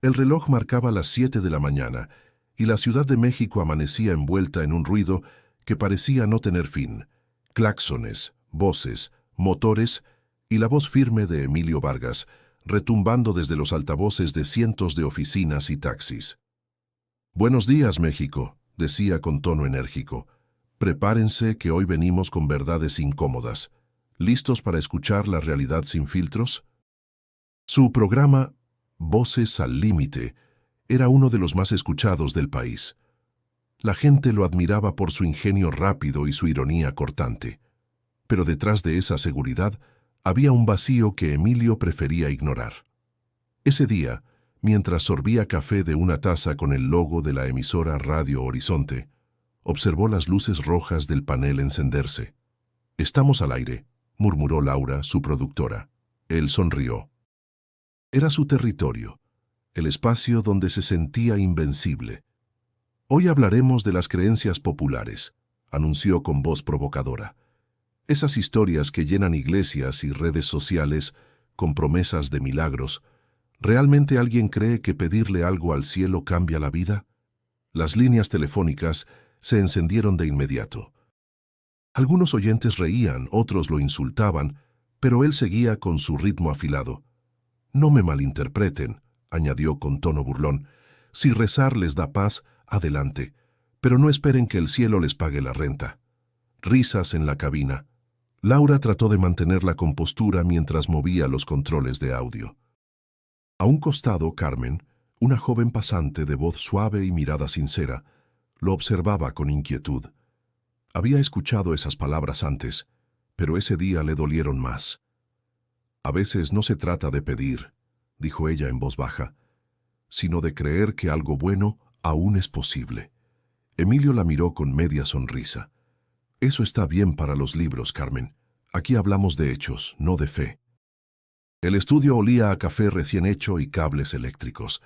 El reloj marcaba las 7 de la mañana y la Ciudad de México amanecía envuelta en un ruido que parecía no tener fin. Claxones, voces, motores y la voz firme de Emilio Vargas, retumbando desde los altavoces de cientos de oficinas y taxis. «Buenos días, México», decía con tono enérgico. «Prepárense que hoy venimos con verdades incómodas. ¿Listos para escuchar la realidad sin filtros?». Su programa, Voces al Límite, era uno de los más escuchados del país. La gente lo admiraba por su ingenio rápido y su ironía cortante. Pero detrás de esa seguridad había un vacío que Emilio prefería ignorar. Ese día, mientras sorbía café de una taza con el logo de la emisora Radio Horizonte, observó las luces rojas del panel encenderse. «Estamos al aire», murmuró Laura, su productora. Él sonrió. Era su territorio, el espacio donde se sentía invencible. «Hoy hablaremos de las creencias populares», anunció con voz provocadora. Esas historias que llenan iglesias y redes sociales con promesas de milagros. ¿Realmente alguien cree que pedirle algo al cielo cambia la vida? Las líneas telefónicas se encendieron de inmediato. Algunos oyentes reían, otros lo insultaban, pero él seguía con su ritmo afilado. «No me malinterpreten», añadió con tono burlón. «Si rezar les da paz, adelante, pero no esperen que el cielo les pague la renta». Risas en la cabina. Laura trató de mantener la compostura mientras movía los controles de audio. A un costado, Carmen, una joven pasante de voz suave y mirada sincera, lo observaba con inquietud. Había escuchado esas palabras antes, pero ese día le dolieron más. «A veces no se trata de pedir», dijo ella en voz baja, «sino de creer que algo bueno aún es posible». Emilio la miró con media sonrisa. «Eso está bien para los libros, Carmen. Aquí hablamos de hechos, no de fe». El estudio olía a café recién hecho y cables eléctricos.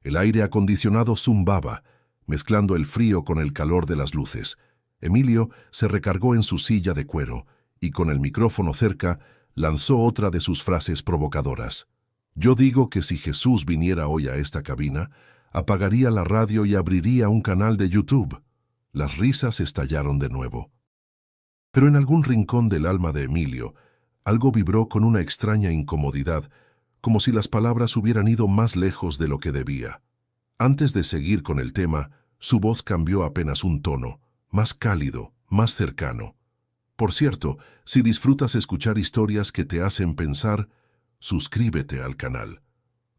El aire acondicionado zumbaba, mezclando el frío con el calor de las luces. Emilio se recargó en su silla de cuero y, con el micrófono cerca, lanzó otra de sus frases provocadoras. «Yo digo que si Jesús viniera hoy a esta cabina, apagaría la radio y abriría un canal de YouTube». Las risas estallaron de nuevo. Pero en algún rincón del alma de Emilio, algo vibró con una extraña incomodidad, como si las palabras hubieran ido más lejos de lo que debía. Antes de seguir con el tema, su voz cambió apenas un tono, más cálido, más cercano. «Por cierto, si disfrutas escuchar historias que te hacen pensar, suscríbete al canal.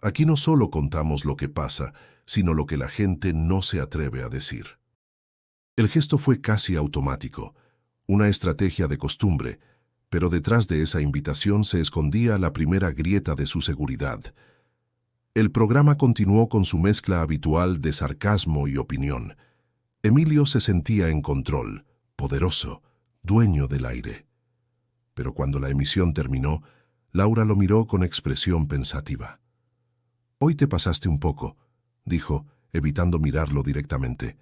Aquí no solo contamos lo que pasa, sino lo que la gente no se atreve a decir». El gesto fue casi automático, una estrategia de costumbre, pero detrás de esa invitación se escondía la primera grieta de su seguridad. El programa continuó con su mezcla habitual de sarcasmo y opinión. Emilio se sentía en control, poderoso, dueño del aire. Pero cuando la emisión terminó, Laura lo miró con expresión pensativa. «Hoy te pasaste un poco», dijo, evitando mirarlo directamente.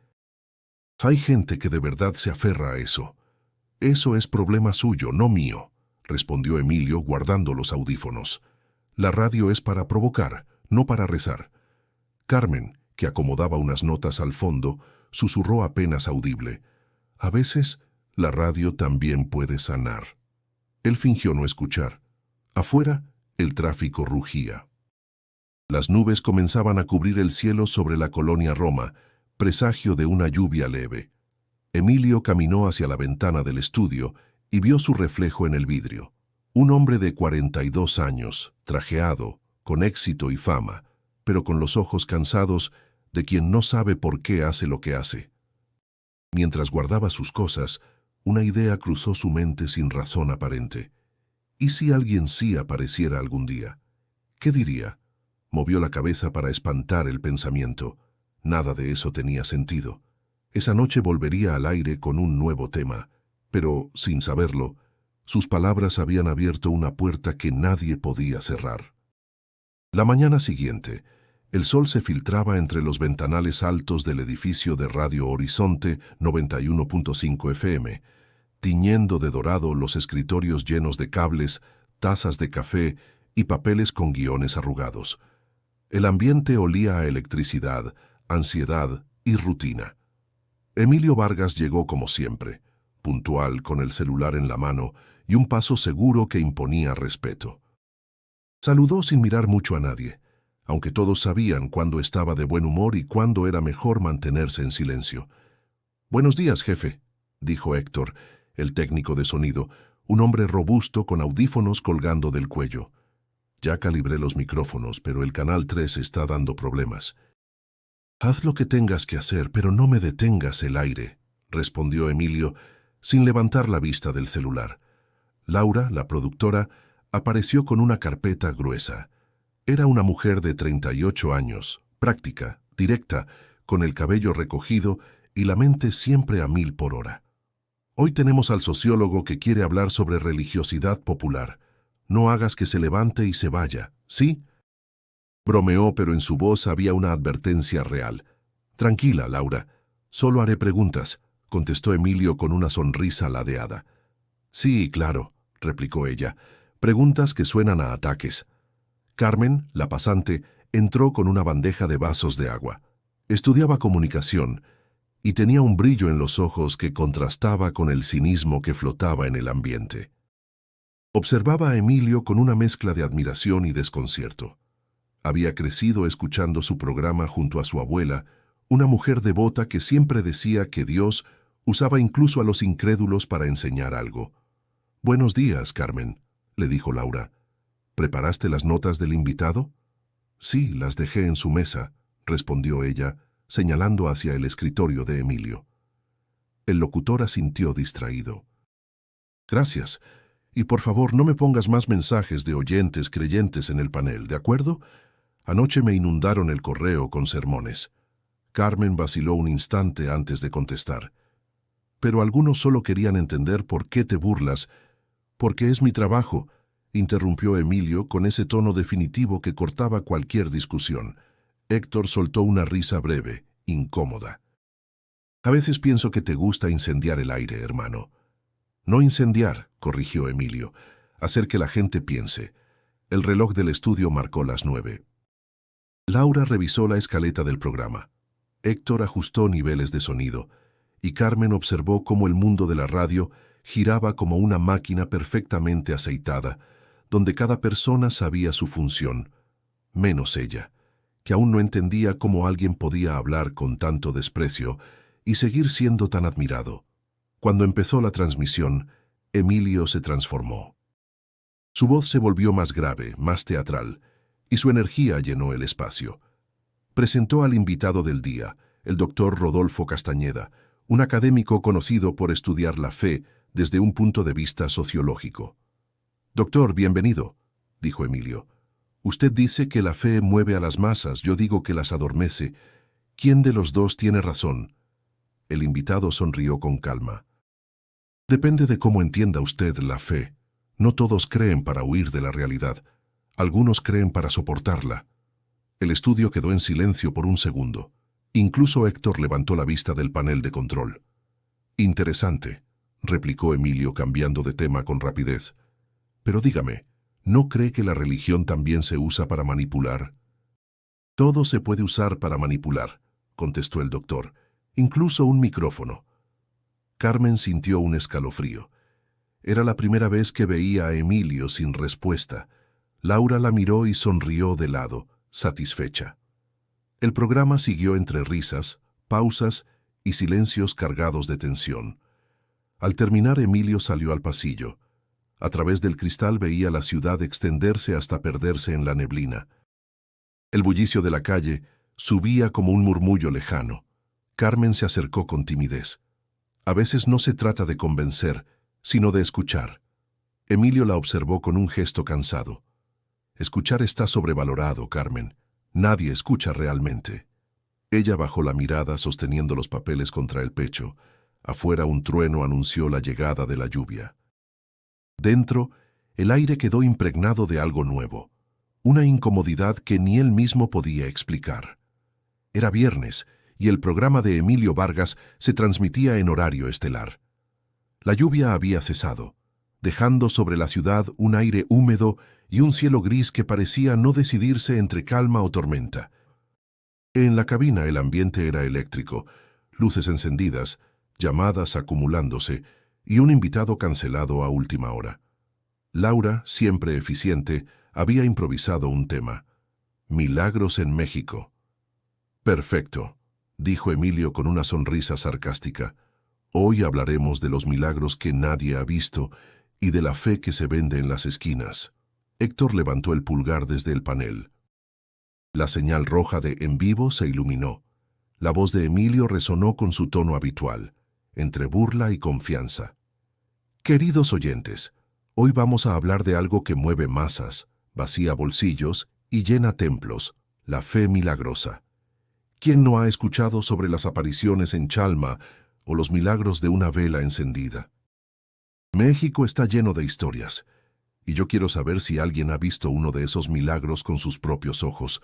«Hay gente que de verdad se aferra a eso». «Eso es problema suyo, no mío», respondió Emilio guardando los audífonos. «La radio es para provocar, no para rezar». Carmen, que acomodaba unas notas al fondo, susurró apenas audible. «A veces, la radio también puede sanar». Él fingió no escuchar. Afuera, el tráfico rugía. Las nubes comenzaban a cubrir el cielo sobre la colonia Roma, presagio de una lluvia leve. Emilio caminó hacia la ventana del estudio y vio su reflejo en el vidrio. Un hombre de 42 años, trajeado, con éxito y fama, pero con los ojos cansados de quien no sabe por qué hace lo que hace. Mientras guardaba sus cosas, una idea cruzó su mente sin razón aparente. ¿Y si alguien sí apareciera algún día? ¿Qué diría? Movió la cabeza para espantar el pensamiento. Nada de eso tenía sentido. Esa noche volvería al aire con un nuevo tema, pero, sin saberlo, sus palabras habían abierto una puerta que nadie podía cerrar. La mañana siguiente, el sol se filtraba entre los ventanales altos del edificio de Radio Horizonte 91.5 FM, tiñendo de dorado los escritorios llenos de cables, tazas de café y papeles con guiones arrugados. El ambiente olía a electricidad, ansiedad y rutina. Emilio Vargas llegó como siempre, puntual, con el celular en la mano y un paso seguro que imponía respeto. Saludó sin mirar mucho a nadie, aunque todos sabían cuándo estaba de buen humor y cuándo era mejor mantenerse en silencio. «Buenos días, jefe», dijo Héctor, el técnico de sonido, un hombre robusto con audífonos colgando del cuello. «Ya calibré los micrófonos, pero el canal 3 está dando problemas». «Haz lo que tengas que hacer, pero no me detengas el aire», respondió Emilio, sin levantar la vista del celular. Laura, la productora, apareció con una carpeta gruesa. Era una mujer de 38 años, práctica, directa, con el cabello recogido y la mente siempre a 1000 por hora. «Hoy tenemos al sociólogo que quiere hablar sobre religiosidad popular. No hagas que se levante y se vaya, ¿sí?». Bromeó, pero en su voz había una advertencia real. «Tranquila, Laura. Solo haré preguntas», contestó Emilio con una sonrisa ladeada. «Sí, claro», replicó ella. «Preguntas que suenan a ataques». Carmen, la pasante, entró con una bandeja de vasos de agua. Estudiaba comunicación y tenía un brillo en los ojos que contrastaba con el cinismo que flotaba en el ambiente. Observaba a Emilio con una mezcla de admiración y desconcierto. Había crecido escuchando su programa junto a su abuela, una mujer devota que siempre decía que Dios usaba incluso a los incrédulos para enseñar algo. «Buenos días, Carmen», le dijo Laura. «¿Preparaste las notas del invitado?» «Sí, las dejé en su mesa», respondió ella, señalando hacia el escritorio de Emilio. El locutor asintió distraído. «Gracias. Y por favor, no me pongas más mensajes de oyentes creyentes en el panel, ¿de acuerdo? Anoche me inundaron el correo con sermones». Carmen vaciló un instante antes de contestar. «Pero algunos solo querían entender por qué te burlas». «Porque es mi trabajo», interrumpió Emilio con ese tono definitivo que cortaba cualquier discusión. Héctor soltó una risa breve, incómoda. «A veces pienso que te gusta incendiar el aire, hermano». «No incendiar», corrigió Emilio, «hacer que la gente piense». El reloj del estudio marcó las 9. Laura revisó la escaleta del programa. Héctor ajustó niveles de sonido, y Carmen observó cómo el mundo de la radio giraba como una máquina perfectamente aceitada, donde cada persona sabía su función, menos ella, que aún no entendía cómo alguien podía hablar con tanto desprecio y seguir siendo tan admirado. Cuando empezó la transmisión, Emilio se transformó. Su voz se volvió más grave, más teatral, y su energía llenó el espacio. Presentó al invitado del día, el doctor Rodolfo Castañeda, un académico conocido por estudiar la fe desde un punto de vista sociológico. «Doctor, bienvenido», dijo Emilio. «Usted dice que la fe mueve a las masas, yo digo que las adormece. ¿Quién de los dos tiene razón?». El invitado sonrió con calma. «Depende de cómo entienda usted la fe. No todos creen para huir de la realidad. Algunos creen para soportarla». El estudio quedó en silencio por un segundo. Incluso Héctor levantó la vista del panel de control. «Interesante», replicó Emilio cambiando de tema con rapidez. «Pero dígame, ¿no cree que la religión también se usa para manipular?». «Todo se puede usar para manipular», contestó el doctor, «incluso un micrófono». Carmen sintió un escalofrío. Era la primera vez que veía a Emilio sin respuesta. Laura la miró y sonrió de lado, satisfecha. El programa siguió entre risas, pausas y silencios cargados de tensión. Al terminar, Emilio salió al pasillo. A través del cristal veía la ciudad extenderse hasta perderse en la neblina. El bullicio de la calle subía como un murmullo lejano. Carmen se acercó con timidez. A veces no se trata de convencer, sino de escuchar. Emilio la observó con un gesto cansado. «Escuchar está sobrevalorado, Carmen. Nadie escucha realmente». Ella bajó la mirada sosteniendo los papeles contra el pecho. Afuera un trueno anunció la llegada de la lluvia. Dentro, el aire quedó impregnado de algo nuevo, una incomodidad que ni él mismo podía explicar. Era viernes y el programa de Emilio Vargas se transmitía en horario estelar. La lluvia había cesado, dejando sobre la ciudad un aire húmedo y un cielo gris que parecía no decidirse entre calma o tormenta. En la cabina el ambiente era eléctrico, luces encendidas, llamadas acumulándose y un invitado cancelado a última hora. Laura, siempre eficiente, había improvisado un tema: Milagros en México. Perfecto, dijo Emilio con una sonrisa sarcástica. Hoy hablaremos de los milagros que nadie ha visto y de la fe que se vende en las esquinas. Héctor levantó el pulgar desde el panel. La señal roja de en vivo se iluminó. La voz de Emilio resonó con su tono habitual, entre burla y confianza. Queridos oyentes, hoy vamos a hablar de algo que mueve masas, vacía bolsillos y llena templos: la fe milagrosa. ¿Quién no ha escuchado sobre las apariciones en Chalma o los milagros de una vela encendida? México está lleno de historias, y yo quiero saber si alguien ha visto uno de esos milagros con sus propios ojos.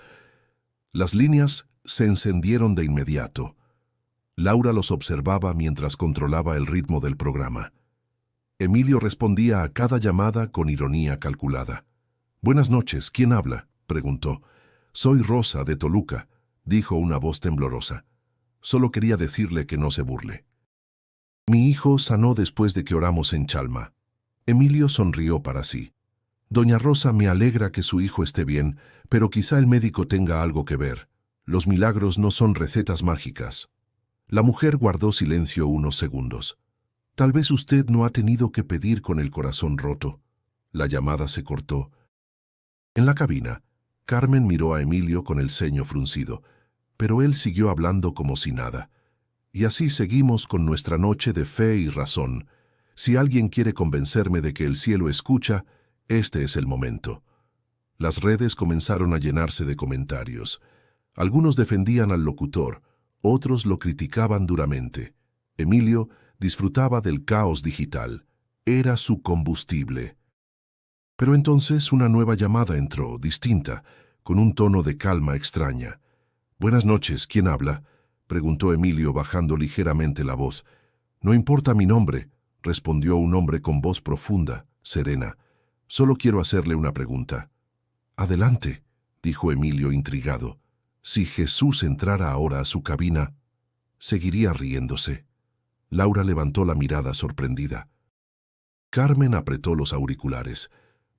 Las líneas se encendieron de inmediato. Laura los observaba mientras controlaba el ritmo del programa. Emilio respondía a cada llamada con ironía calculada. «Buenas noches, ¿quién habla?», preguntó. «Soy Rosa, de Toluca», dijo una voz temblorosa. «Solo quería decirle que no se burle. Mi hijo sanó después de que oramos en Chalma». Emilio sonrió para sí. «Doña Rosa, me alegra que su hijo esté bien, pero quizá el médico tenga algo que ver. Los milagros no son recetas mágicas». La mujer guardó silencio unos segundos. «Tal vez usted no ha tenido que pedir con el corazón roto». La llamada se cortó. En la cabina, Carmen miró a Emilio con el ceño fruncido, pero él siguió hablando como si nada. Y así seguimos con nuestra noche de fe y razón. Si alguien quiere convencerme de que el cielo escucha, este es el momento. Las redes comenzaron a llenarse de comentarios. Algunos defendían al locutor, otros lo criticaban duramente. Emilio disfrutaba del caos digital. Era su combustible. Pero entonces una nueva llamada entró, distinta, con un tono de calma extraña. «Buenas noches, ¿quién habla?», preguntó Emilio bajando ligeramente la voz. «No importa mi nombre», respondió un hombre con voz profunda, serena. «Solo quiero hacerle una pregunta». «Adelante», dijo Emilio intrigado. Si Jesús entrara ahora a su cabina, seguiría riéndose. Laura levantó la mirada sorprendida. Carmen apretó los auriculares.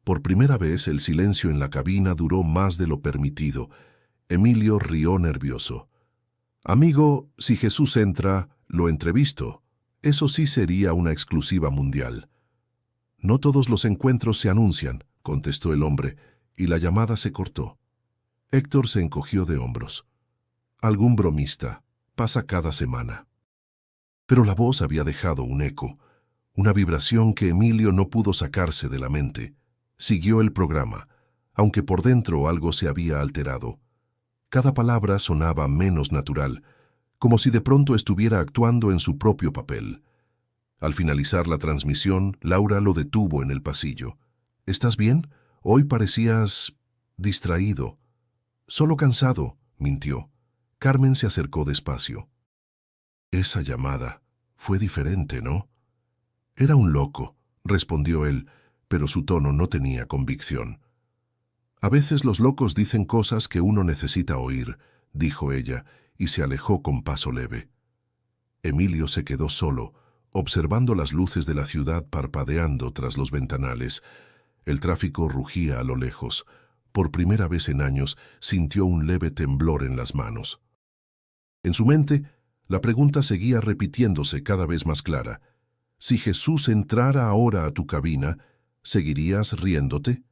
Por primera vez el silencio en la cabina duró más de lo permitido. Emilio rió nervioso. «Amigo, si Jesús entra, lo entrevisto. Eso sí sería una exclusiva mundial». «No todos los encuentros se anuncian», contestó el hombre, y la llamada se cortó. Héctor se encogió de hombros. «Algún bromista. Pasa cada semana». Pero la voz había dejado un eco, una vibración que Emilio no pudo sacarse de la mente. Siguió el programa, aunque por dentro algo se había alterado. Cada palabra sonaba menos natural, como si de pronto estuviera actuando en su propio papel. Al finalizar la transmisión, Laura lo detuvo en el pasillo. «¿Estás bien? Hoy parecías distraído». «Solo cansado», mintió. Carmen se acercó despacio. «Esa llamada fue diferente, ¿no?» «Era un loco», respondió él, pero su tono no tenía convicción. «A veces los locos dicen cosas que uno necesita oír», dijo ella, y se alejó con paso leve. Emilio se quedó solo, observando las luces de la ciudad parpadeando tras los ventanales. El tráfico rugía a lo lejos. Por primera vez en años sintió un leve temblor en las manos. En su mente, la pregunta seguía repitiéndose cada vez más clara. Si Jesús entrara ahora a tu cabina, ¿seguirías riéndote?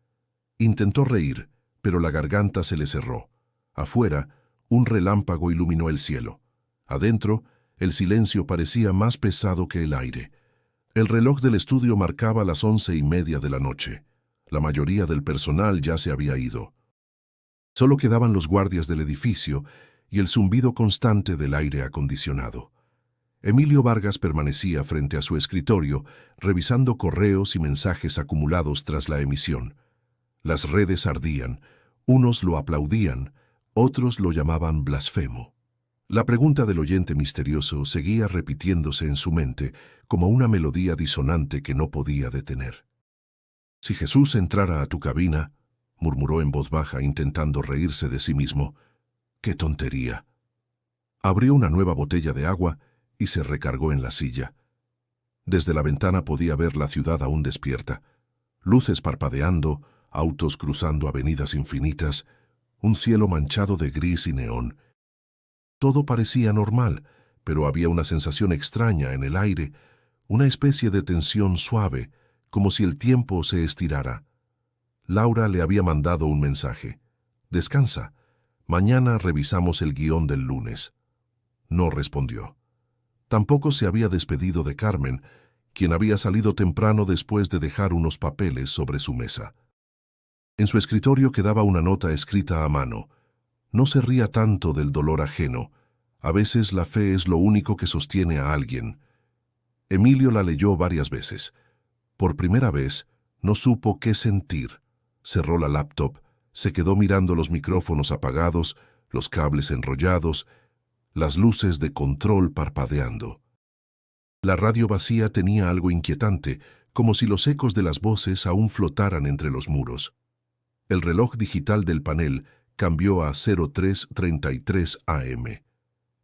Intentó reír, pero la garganta se le cerró. Afuera, un relámpago iluminó el cielo. Adentro, el silencio parecía más pesado que el aire. El reloj del estudio marcaba las 11:30 de la noche. La mayoría del personal ya se había ido. Solo quedaban los guardias del edificio y el zumbido constante del aire acondicionado. Emilio Vargas permanecía frente a su escritorio, revisando correos y mensajes acumulados tras la emisión. Las redes ardían, unos lo aplaudían, otros lo llamaban blasfemo. La pregunta del oyente misterioso seguía repitiéndose en su mente como una melodía disonante que no podía detener. Si Jesús entrara a tu cabina, murmuró en voz baja intentando reírse de sí mismo. ¡Qué tontería! Abrió una nueva botella de agua y se recargó en la silla. Desde la ventana podía ver la ciudad aún despierta. Luces parpadeando, autos cruzando avenidas infinitas, un cielo manchado de gris y neón. Todo parecía normal, pero había una sensación extraña en el aire, una especie de tensión suave, como si el tiempo se estirara. Laura le había mandado un mensaje. «Descansa. Mañana revisamos el guión del lunes». No respondió. Tampoco se había despedido de Carmen, quien había salido temprano después de dejar unos papeles sobre su mesa. En su escritorio quedaba una nota escrita a mano. No se ría tanto del dolor ajeno. A veces la fe es lo único que sostiene a alguien. Emilio la leyó varias veces. Por primera vez, no supo qué sentir. Cerró la laptop, se quedó mirando los micrófonos apagados, los cables enrollados, las luces de control parpadeando. La radio vacía tenía algo inquietante, como si los ecos de las voces aún flotaran entre los muros. El reloj digital del panel cambió a 03:33 AM.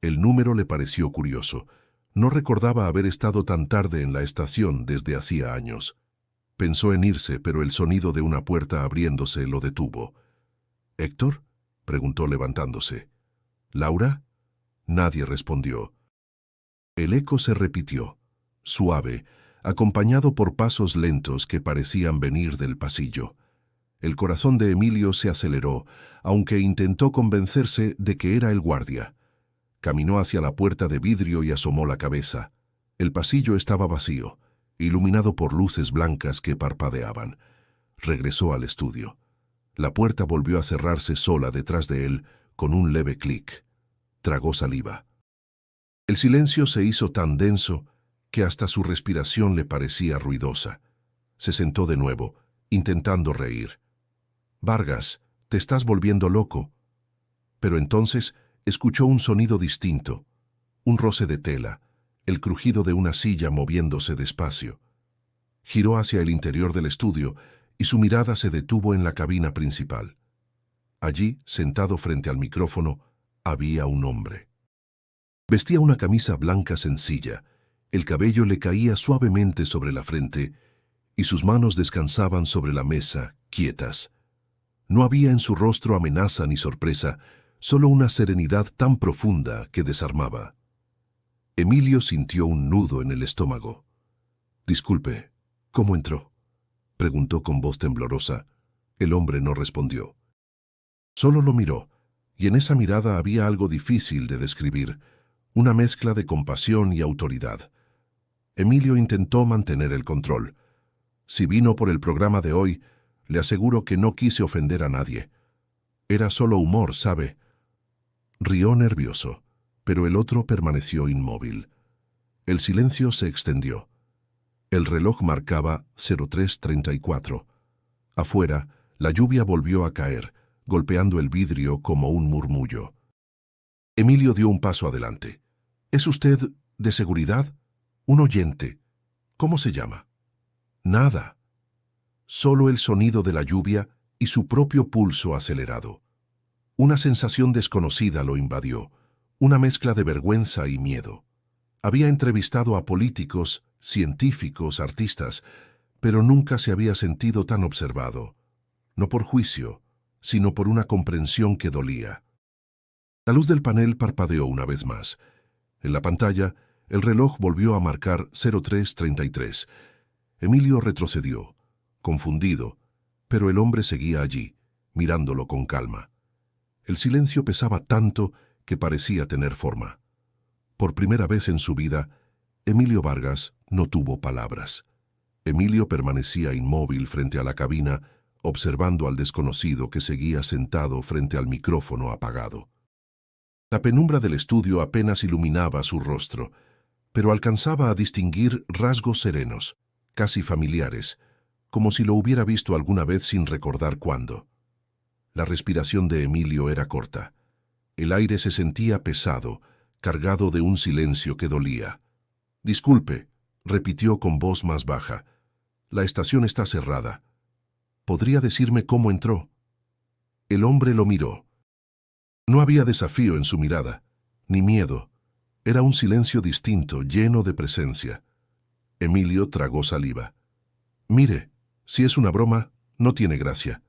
El número le pareció curioso. No recordaba haber estado tan tarde en la estación desde hacía años. Pensó en irse, pero el sonido de una puerta abriéndose lo detuvo. «¿Héctor?», preguntó levantándose. «¿Laura?». Nadie respondió. El eco se repitió, suave, acompañado por pasos lentos que parecían venir del pasillo. El corazón de Emilio se aceleró, aunque intentó convencerse de que era el guardia. Caminó hacia la puerta de vidrio y asomó la cabeza. El pasillo estaba vacío, iluminado por luces blancas que parpadeaban. Regresó al estudio. La puerta volvió a cerrarse sola detrás de él, con un leve clic. Tragó saliva. El silencio se hizo tan denso que hasta su respiración le parecía ruidosa. Se sentó de nuevo, intentando reír. «Vargas, te estás volviendo loco». Pero entonces escuchó un sonido distinto, un roce de tela, el crujido de una silla moviéndose despacio. Giró hacia el interior del estudio y su mirada se detuvo en la cabina principal. Allí, sentado frente al micrófono, había un hombre. Vestía una camisa blanca sencilla, el cabello le caía suavemente sobre la frente y sus manos descansaban sobre la mesa, quietas. No había en su rostro amenaza ni sorpresa, solo una serenidad tan profunda que desarmaba. Emilio sintió un nudo en el estómago. «Disculpe, ¿cómo entró?», preguntó con voz temblorosa. El hombre no respondió. Solo lo miró, y en esa mirada había algo difícil de describir, una mezcla de compasión y autoridad. Emilio intentó mantener el control. «Si vino por el programa de hoy, le aseguro que no quise ofender a nadie. Era solo humor, ¿sabe?». Rió nervioso, pero el otro permaneció inmóvil. El silencio se extendió. El reloj marcaba 03:34. Afuera, la lluvia volvió a caer, golpeando el vidrio como un murmullo. Emilio dio un paso adelante. «¿Es usted de seguridad? Un oyente. ¿Cómo se llama?». «Nada». Solo el sonido de la lluvia y su propio pulso acelerado. Una sensación desconocida lo invadió, una mezcla de vergüenza y miedo. Había entrevistado a políticos, científicos, artistas, pero nunca se había sentido tan observado. No por juicio, sino por una comprensión que dolía. La luz del panel parpadeó una vez más. En la pantalla, el reloj volvió a marcar 03:33. Emilio retrocedió, confundido, pero el hombre seguía allí, mirándolo con calma. El silencio pesaba tanto que parecía tener forma. Por primera vez en su vida, Emilio Vargas no tuvo palabras. Emilio permanecía inmóvil frente a la cabina, observando al desconocido que seguía sentado frente al micrófono apagado. La penumbra del estudio apenas iluminaba su rostro, pero alcanzaba a distinguir rasgos serenos, casi familiares, como si lo hubiera visto alguna vez sin recordar cuándo. La respiración de Emilio era corta. El aire se sentía pesado, cargado de un silencio que dolía. «Disculpe», repitió con voz más baja. «La estación está cerrada. ¿Podría decirme cómo entró?». El hombre lo miró. No había desafío en su mirada, ni miedo. Era un silencio distinto, lleno de presencia. Emilio tragó saliva. Mire, si es una broma, no tiene gracia.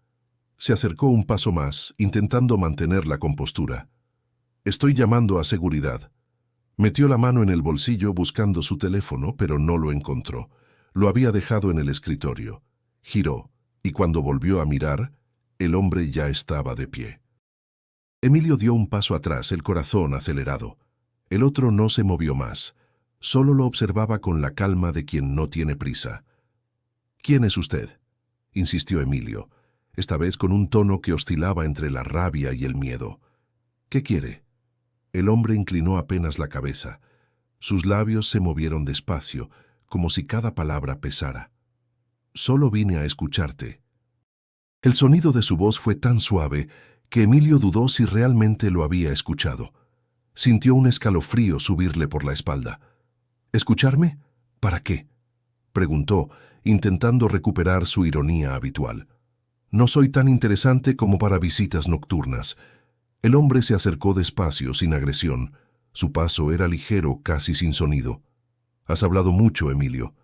Se acercó un paso más, intentando mantener la compostura. Estoy llamando a seguridad. Metió la mano en el bolsillo buscando su teléfono, pero no lo encontró. Lo había dejado en el escritorio. Giró, y cuando volvió a mirar, el hombre ya estaba de pie. Emilio dio un paso atrás, el corazón acelerado. El otro no se movió más. Solo lo observaba con la calma de quien no tiene prisa. «¿Quién es usted?», insistió Emilio, esta vez con un tono que oscilaba entre la rabia y el miedo. «¿Qué quiere?». El hombre inclinó apenas la cabeza. Sus labios se movieron despacio, como si cada palabra pesara. «Solo vine a escucharte». El sonido de su voz fue tan suave que Emilio dudó si realmente lo había escuchado. Sintió un escalofrío subirle por la espalda. «¿Escucharme? ¿Para qué?», preguntó, intentando recuperar su ironía habitual. «No soy tan interesante como para visitas nocturnas». El hombre se acercó despacio, sin agresión. Su paso era ligero, casi sin sonido. «Has hablado mucho, Emilio».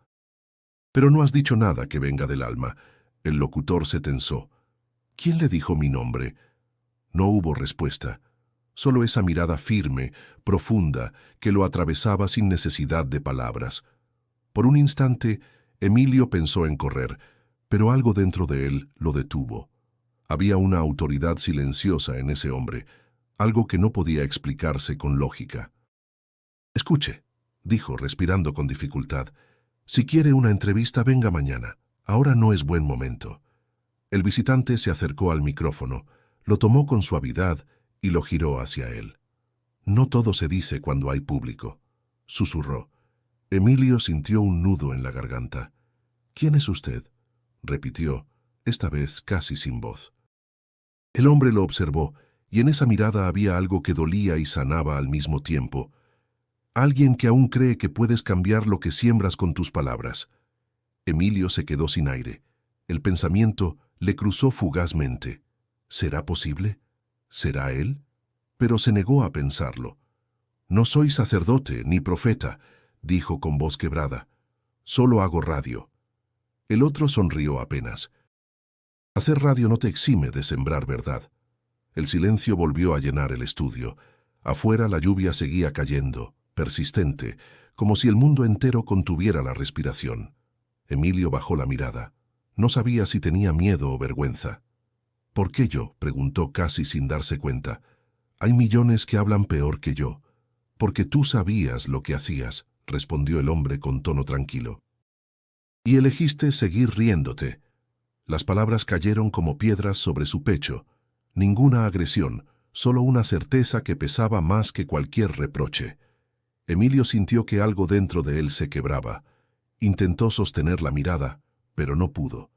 «Pero no has dicho nada que venga del alma». El locutor se tensó. «¿Quién le dijo mi nombre?». No hubo respuesta. Solo esa mirada firme, profunda, que lo atravesaba sin necesidad de palabras. Por un instante, Emilio pensó en correr, pero algo dentro de él lo detuvo. Había una autoridad silenciosa en ese hombre, algo que no podía explicarse con lógica. «Escuche», dijo, respirando con dificultad. «Si quiere una entrevista, venga mañana. Ahora no es buen momento». El visitante se acercó al micrófono, lo tomó con suavidad y lo giró hacia él. «No todo se dice cuando hay público», susurró. Emilio sintió un nudo en la garganta. «¿Quién es usted?», repitió, esta vez casi sin voz. El hombre lo observó, y en esa mirada había algo que dolía y sanaba al mismo tiempo. Alguien que aún cree que puedes cambiar lo que siembras con tus palabras. Emilio se quedó sin aire. El pensamiento le cruzó fugazmente. ¿Será posible? ¿Será él? Pero se negó a pensarlo. «No soy sacerdote ni profeta», dijo con voz quebrada. «Solo hago radio». El otro sonrió apenas. «Hacer radio no te exime de sembrar verdad». El silencio volvió a llenar el estudio. Afuera la lluvia seguía cayendo, persistente, como si el mundo entero contuviera la respiración. Emilio bajó la mirada. No sabía si tenía miedo o vergüenza. «¿Por qué yo?», preguntó casi sin darse cuenta. «Hay millones que hablan peor que yo». «Porque tú sabías lo que hacías», respondió el hombre con tono tranquilo. «Y elegiste seguir riéndote». Las palabras cayeron como piedras sobre su pecho. Ninguna agresión, solo una certeza que pesaba más que cualquier reproche. Emilio sintió que algo dentro de él se quebraba. Intentó sostener la mirada, pero no pudo.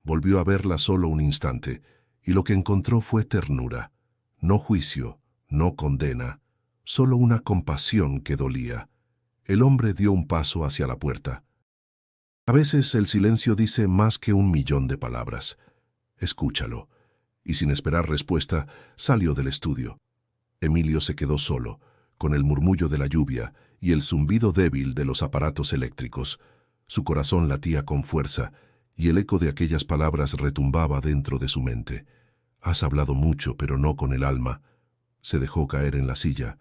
Volvió a verla solo un instante, y lo que encontró fue ternura. No juicio, no condena, solo una compasión que dolía. El hombre dio un paso hacia la puerta. A veces el silencio dice más que 1.000.000 de palabras. Escúchalo. Y sin esperar respuesta, salió del estudio. Emilio se quedó solo, con el murmullo de la lluvia y el zumbido débil de los aparatos eléctricos. Su corazón latía con fuerza, y el eco de aquellas palabras retumbaba dentro de su mente. «Has hablado mucho, pero no con el alma». Se dejó caer en la silla.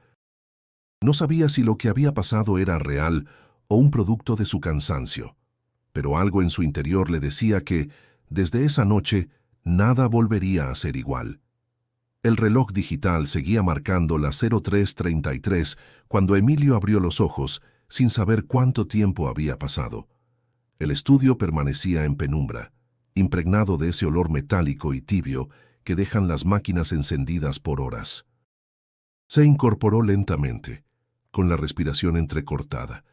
No sabía si lo que había pasado era real o un producto de su cansancio, pero algo en su interior le decía que, desde esa noche, nada volvería a ser igual. El reloj digital seguía marcando las 03:33 cuando Emilio abrió los ojos, sin saber cuánto tiempo había pasado. El estudio permanecía en penumbra, impregnado de ese olor metálico y tibio que dejan las máquinas encendidas por horas. Se incorporó lentamente, con la respiración entrecortada,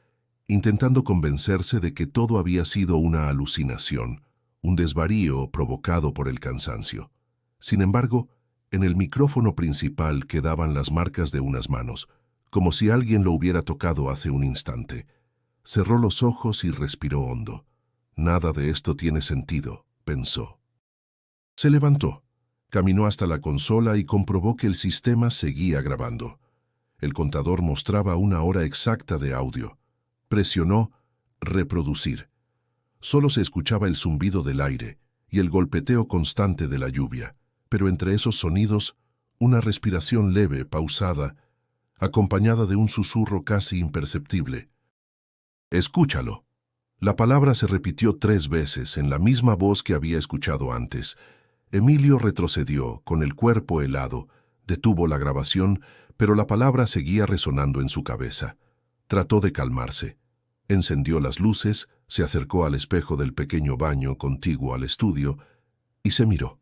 intentando convencerse de que todo había sido una alucinación, un desvarío provocado por el cansancio. Sin embargo, en el micrófono principal quedaban las marcas de unas manos, como si alguien lo hubiera tocado hace un instante. Cerró los ojos y respiró hondo. «Nada de esto tiene sentido», pensó. Se levantó. Caminó hasta la consola y comprobó que el sistema seguía grabando. El contador mostraba una hora exacta de audio. Presionó reproducir. Solo se escuchaba el zumbido del aire y el golpeteo constante de la lluvia, pero entre esos sonidos, una respiración leve, pausada, acompañada de un susurro casi imperceptible. «Escúchalo». La palabra se repitió 3 veces en la misma voz que había escuchado antes. Emilio retrocedió, con el cuerpo helado, detuvo la grabación, pero la palabra seguía resonando en su cabeza. Trató de calmarse. Encendió las luces, se acercó al espejo del pequeño baño contiguo al estudio y se miró.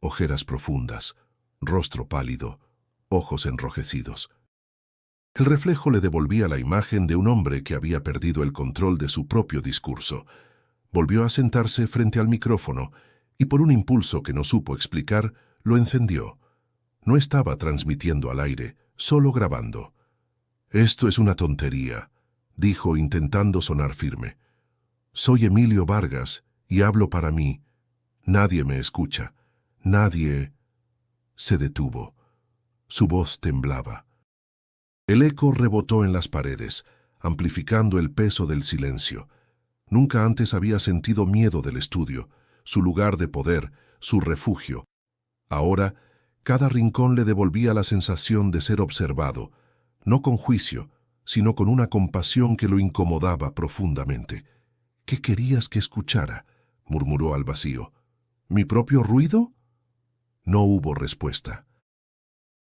Ojeras profundas, rostro pálido, ojos enrojecidos. El reflejo le devolvía la imagen de un hombre que había perdido el control de su propio discurso. Volvió a sentarse frente al micrófono y por un impulso que no supo explicar, lo encendió. No estaba transmitiendo al aire, solo grabando. «Esto es una tontería», dijo intentando sonar firme. «Soy Emilio Vargas y hablo para mí. Nadie me escucha. Nadie...» Se detuvo. Su voz temblaba. El eco rebotó en las paredes, amplificando el peso del silencio. Nunca antes había sentido miedo del estudio, su lugar de poder, su refugio. Ahora, cada rincón le devolvía la sensación de ser observado, no con juicio, sino con una compasión que lo incomodaba profundamente. «¿Qué querías que escuchara?», murmuró al vacío. «¿Mi propio ruido?». No hubo respuesta.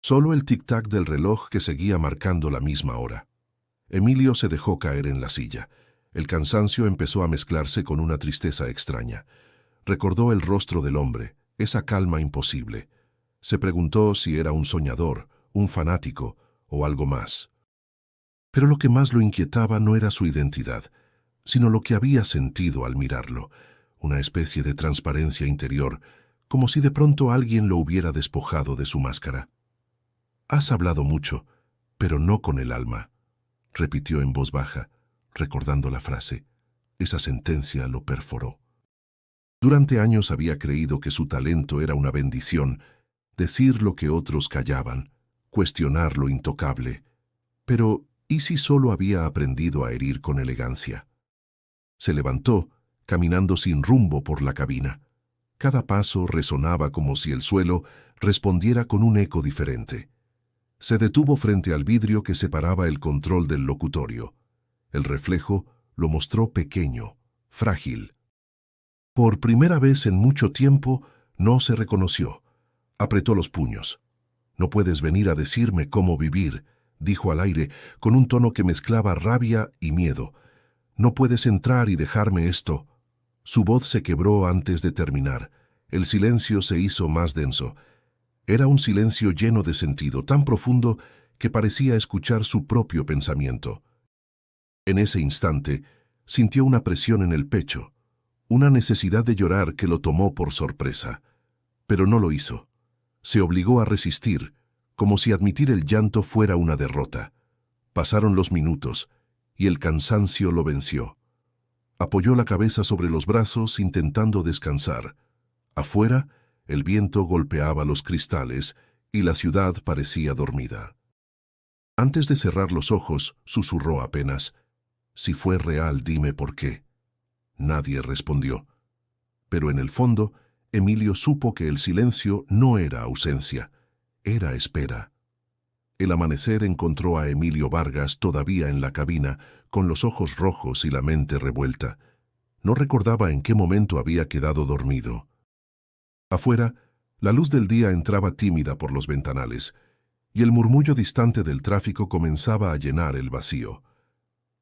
Solo el tic-tac del reloj que seguía marcando la misma hora. Emilio se dejó caer en la silla. El cansancio empezó a mezclarse con una tristeza extraña. Recordó el rostro del hombre, esa calma imposible. Se preguntó si era un soñador, un fanático o algo más. Pero lo que más lo inquietaba no era su identidad, sino lo que había sentido al mirarlo, una especie de transparencia interior, como si de pronto alguien lo hubiera despojado de su máscara. «Has hablado mucho, pero no con el alma», repitió en voz baja, recordando la frase. Esa sentencia lo perforó. Durante años había creído que su talento era una bendición, decir lo que otros callaban, cuestionar lo intocable. Pero, ¿y si solo había aprendido a herir con elegancia? Se levantó, caminando sin rumbo por la cabina. Cada paso resonaba como si el suelo respondiera con un eco diferente. Se detuvo frente al vidrio que separaba el control del locutorio. El reflejo lo mostró pequeño, frágil. Por primera vez en mucho tiempo no se reconoció. Apretó los puños. «No puedes venir a decirme cómo vivir», dijo al aire con un tono que mezclaba rabia y miedo. «No puedes entrar y dejarme esto». Su voz se quebró antes de terminar. El silencio se hizo más denso. Era un silencio lleno de sentido, tan profundo que parecía escuchar su propio pensamiento. En ese instante, sintió una presión en el pecho, una necesidad de llorar que lo tomó por sorpresa. Pero no lo hizo. Se obligó a resistir, como si admitir el llanto fuera una derrota. Pasaron los minutos, y el cansancio lo venció. Apoyó la cabeza sobre los brazos intentando descansar. Afuera, el viento golpeaba los cristales y la ciudad parecía dormida. Antes de cerrar los ojos, susurró apenas: «Si fue real, dime por qué». Nadie respondió. Pero en el fondo, Emilio supo que el silencio no era ausencia, era espera. El amanecer encontró a Emilio Vargas todavía en la cabina, con los ojos rojos y la mente revuelta. No recordaba en qué momento había quedado dormido. Afuera, la luz del día entraba tímida por los ventanales, y el murmullo distante del tráfico comenzaba a llenar el vacío.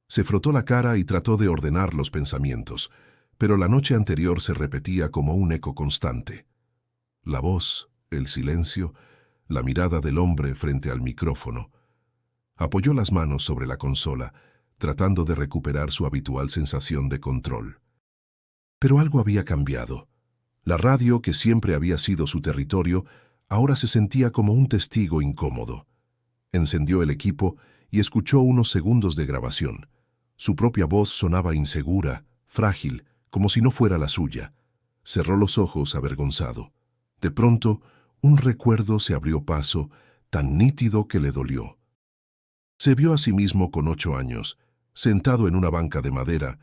Se frotó la cara y trató de ordenar los pensamientos, pero la noche anterior se repetía como un eco constante. La voz, el silencio, la mirada del hombre frente al micrófono. Apoyó las manos sobre la consola, tratando de recuperar su habitual sensación de control. Pero algo había cambiado. La radio, que siempre había sido su territorio, ahora se sentía como un testigo incómodo. Encendió el equipo y escuchó unos segundos de grabación. Su propia voz sonaba insegura, frágil, como si no fuera la suya. Cerró los ojos avergonzado. De pronto, Un recuerdo se abrió paso, tan nítido que le dolió. Se vio a sí mismo con 8 años, sentado en una banca de madera,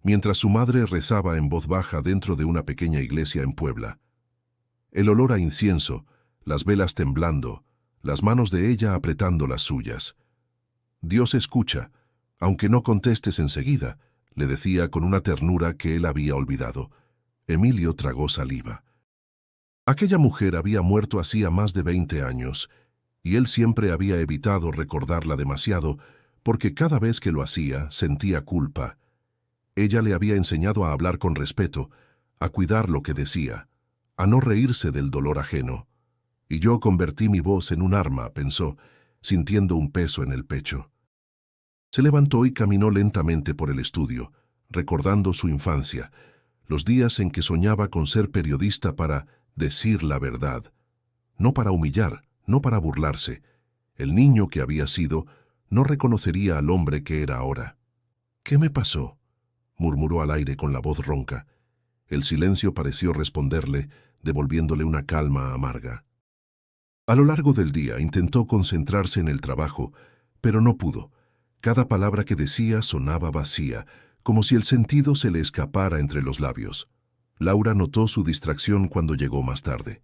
mientras su madre rezaba en voz baja dentro de una pequeña iglesia en Puebla. El olor a incienso, las velas temblando, las manos de ella apretando las suyas. Dios escucha, aunque no contestes enseguida, le decía con una ternura que él había olvidado. Emilio tragó saliva. Aquella mujer había muerto hacía más de 20 años, y él siempre había evitado recordarla demasiado, porque cada vez que lo hacía sentía culpa. Ella le había enseñado a hablar con respeto, a cuidar lo que decía, a no reírse del dolor ajeno. Y yo convertí mi voz en un arma, pensó, sintiendo un peso en el pecho. Se levantó y caminó lentamente por el estudio, recordando su infancia, los días en que soñaba con ser periodista para decir la verdad, no para humillar, no para burlarse. El niño que había sido no reconocería al hombre que era ahora. «¿Qué me pasó?», murmuró al aire con la voz ronca. El silencio pareció responderle, devolviéndole una calma amarga. A lo largo del día intentó concentrarse en el trabajo, pero no pudo. Cada palabra que decía sonaba vacía, como si el sentido se le escapara entre los labios. Laura notó su distracción cuando llegó más tarde.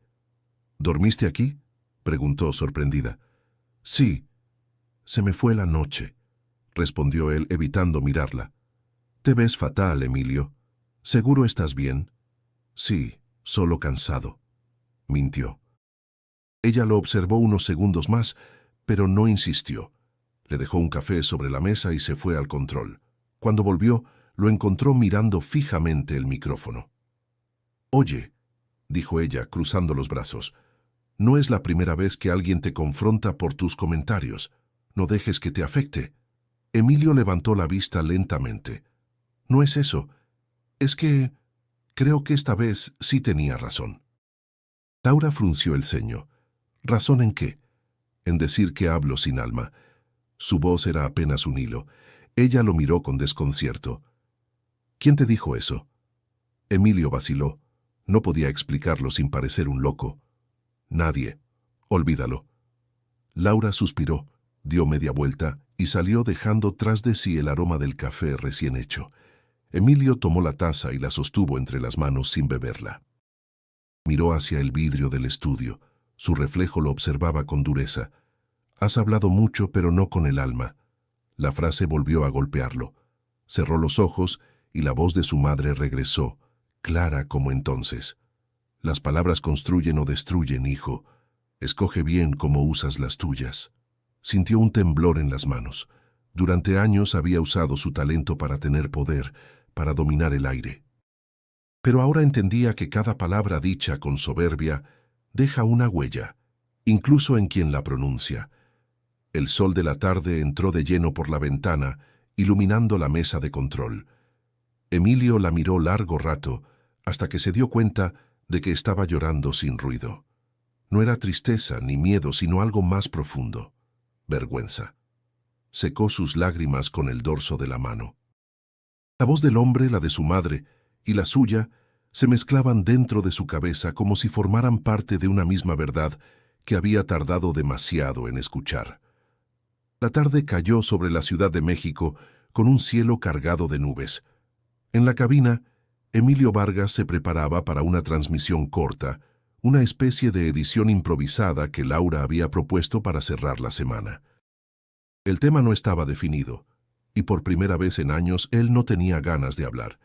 «¿Dormiste aquí?», preguntó sorprendida. «Sí, se me fue la noche», respondió él evitando mirarla. «Te ves fatal, Emilio. ¿Seguro estás bien?». «Sí, solo cansado», mintió. Ella lo observó unos segundos más, pero no insistió. Le dejó un café sobre la mesa y se fue al control. Cuando volvió, lo encontró mirando fijamente el micrófono. «Oye», dijo ella, cruzando los brazos, «no es la primera vez que alguien te confronta por tus comentarios. No dejes que te afecte». Emilio levantó la vista lentamente. «No es eso. Es que creo que esta vez sí tenía razón». Laura frunció el ceño. «¿Razón en qué?». «En decir que hablo sin alma». Su voz era apenas un hilo. Ella lo miró con desconcierto. «¿Quién te dijo eso?». Emilio vaciló. No podía explicarlo sin parecer un loco. «Nadie. Olvídalo». Laura suspiró, dio media vuelta y salió dejando tras de sí el aroma del café recién hecho. Emilio tomó la taza y la sostuvo entre las manos sin beberla. Miró hacia el vidrio del estudio. Su reflejo lo observaba con dureza. «Has hablado mucho, pero no con el alma». La frase volvió a golpearlo. Cerró los ojos y la voz de su madre regresó, clara como entonces. «Las palabras construyen o destruyen, hijo. Escoge bien cómo usas las tuyas». Sintió un temblor en las manos. Durante años había usado su talento para tener poder, para dominar el aire. Pero ahora entendía que cada palabra dicha con soberbia deja una huella, incluso en quien la pronuncia. El sol de la tarde entró de lleno por la ventana, iluminando la mesa de control. Emilio la miró largo rato, hasta que se dio cuenta de que estaba llorando sin ruido. No era tristeza ni miedo, sino algo más profundo: vergüenza. Secó sus lágrimas con el dorso de la mano. La voz del hombre, la de su madre y la suya se mezclaban dentro de su cabeza como si formaran parte de una misma verdad que había tardado demasiado en escuchar. La tarde cayó sobre la Ciudad de México con un cielo cargado de nubes. En la cabina, Emilio Vargas se preparaba para una transmisión corta, una especie de edición improvisada que Laura había propuesto para cerrar la semana. El tema no estaba definido, y por primera vez en años él no tenía ganas de hablar.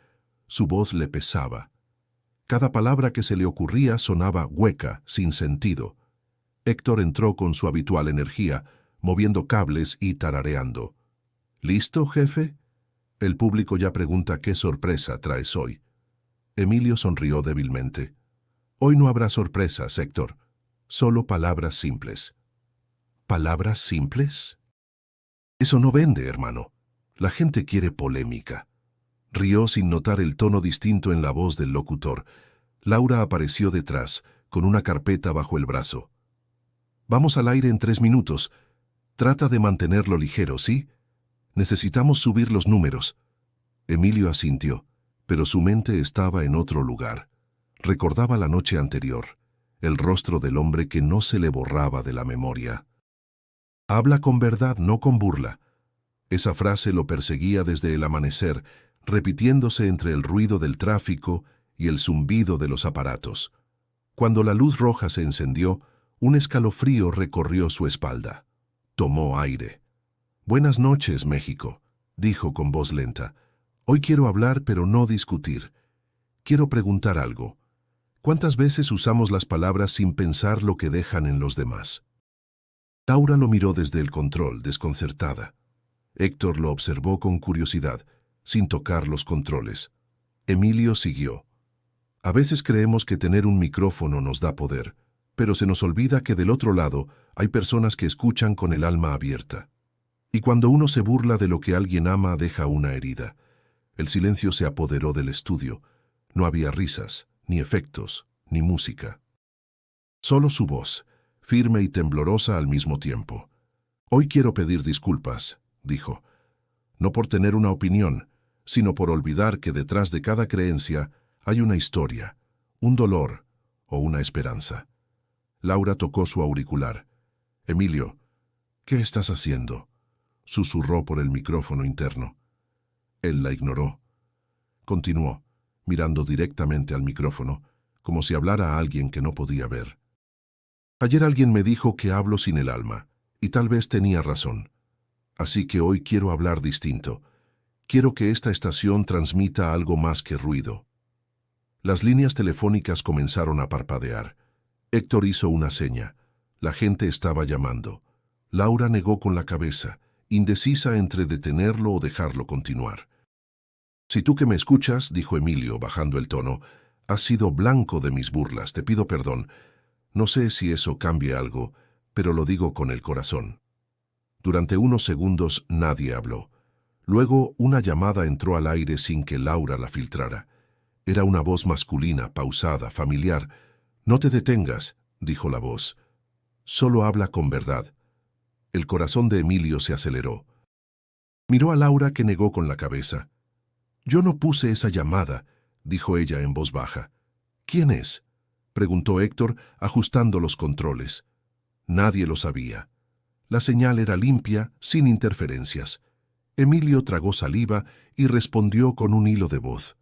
Su voz le pesaba. Cada palabra que se le ocurría sonaba hueca, sin sentido. Héctor entró con su habitual energía, moviendo cables y tarareando. «¿Listo, jefe?». El público ya pregunta qué sorpresa traes hoy. Emilio sonrió débilmente. «Hoy no habrá sorpresas, Héctor. Solo palabras simples». «¿Palabras simples?». «Eso no vende, hermano. La gente quiere polémica». Rió sin notar el tono distinto en la voz del locutor. Laura apareció detrás, con una carpeta bajo el brazo. «Vamos al aire en 3 minutos. Trata de mantenerlo ligero, ¿sí? Necesitamos subir los números». Emilio asintió, pero su mente estaba en otro lugar. Recordaba la noche anterior. el rostro del hombre que no se le borraba de la memoria. Habla con verdad, no con burla. Esa frase lo perseguía desde el amanecer, repitiéndose entre el ruido del tráfico y el zumbido de los aparatos. Cuando la luz roja se encendió, un escalofrío recorrió su espalda. Tomó aire. «Buenas noches, México», dijo con voz lenta. «Hoy quiero hablar, pero no discutir. Quiero preguntar algo. ¿Cuántas veces usamos las palabras sin pensar lo que dejan en los demás?» Laura lo miró desde el control, desconcertada. Héctor lo observó con curiosidad, sin tocar los controles. Emilio siguió. «A veces creemos que tener un micrófono nos da poder, pero se nos olvida que del otro lado hay personas que escuchan con el alma abierta. Y cuando uno se burla de lo que alguien ama, deja una herida». El silencio se apoderó del estudio. No había risas, ni efectos, ni música. Solo su voz, firme y temblorosa al mismo tiempo. «Hoy quiero pedir disculpas», dijo. «No por tener una opinión, sino por olvidar que detrás de cada creencia hay una historia, un dolor o una esperanza». Laura tocó su auricular. «Emilio, ¿qué estás haciendo?», susurró por el micrófono interno. Él la ignoró. Continuó, mirando directamente al micrófono, como si hablara a alguien que no podía ver. «Ayer alguien me dijo que hablo sin el alma, y tal vez tenía razón. Así que hoy quiero hablar distinto. Quiero que esta estación transmita algo más que ruido». Las líneas telefónicas comenzaron a parpadear. Héctor hizo una seña. La gente estaba llamando. Laura negó con la cabeza, indecisa entre detenerlo o dejarlo continuar. «Si tú que me escuchas», dijo Emilio, bajando el tono, «has sido blanco de mis burlas, te pido perdón. No sé si eso cambie algo, pero lo digo con el corazón». Durante unos segundos nadie habló. Luego una llamada entró al aire sin que Laura la filtrara. Era una voz masculina, pausada, familiar. «No te detengas», dijo la voz. «Solo habla con verdad». El corazón de Emilio se aceleró. Miró a Laura, que negó con la cabeza. «Yo no puse esa llamada», dijo ella en voz baja. «¿Quién es?», preguntó Héctor, ajustando los controles. Nadie lo sabía. La señal era limpia, sin interferencias. Emilio tragó saliva y respondió con un hilo de voz.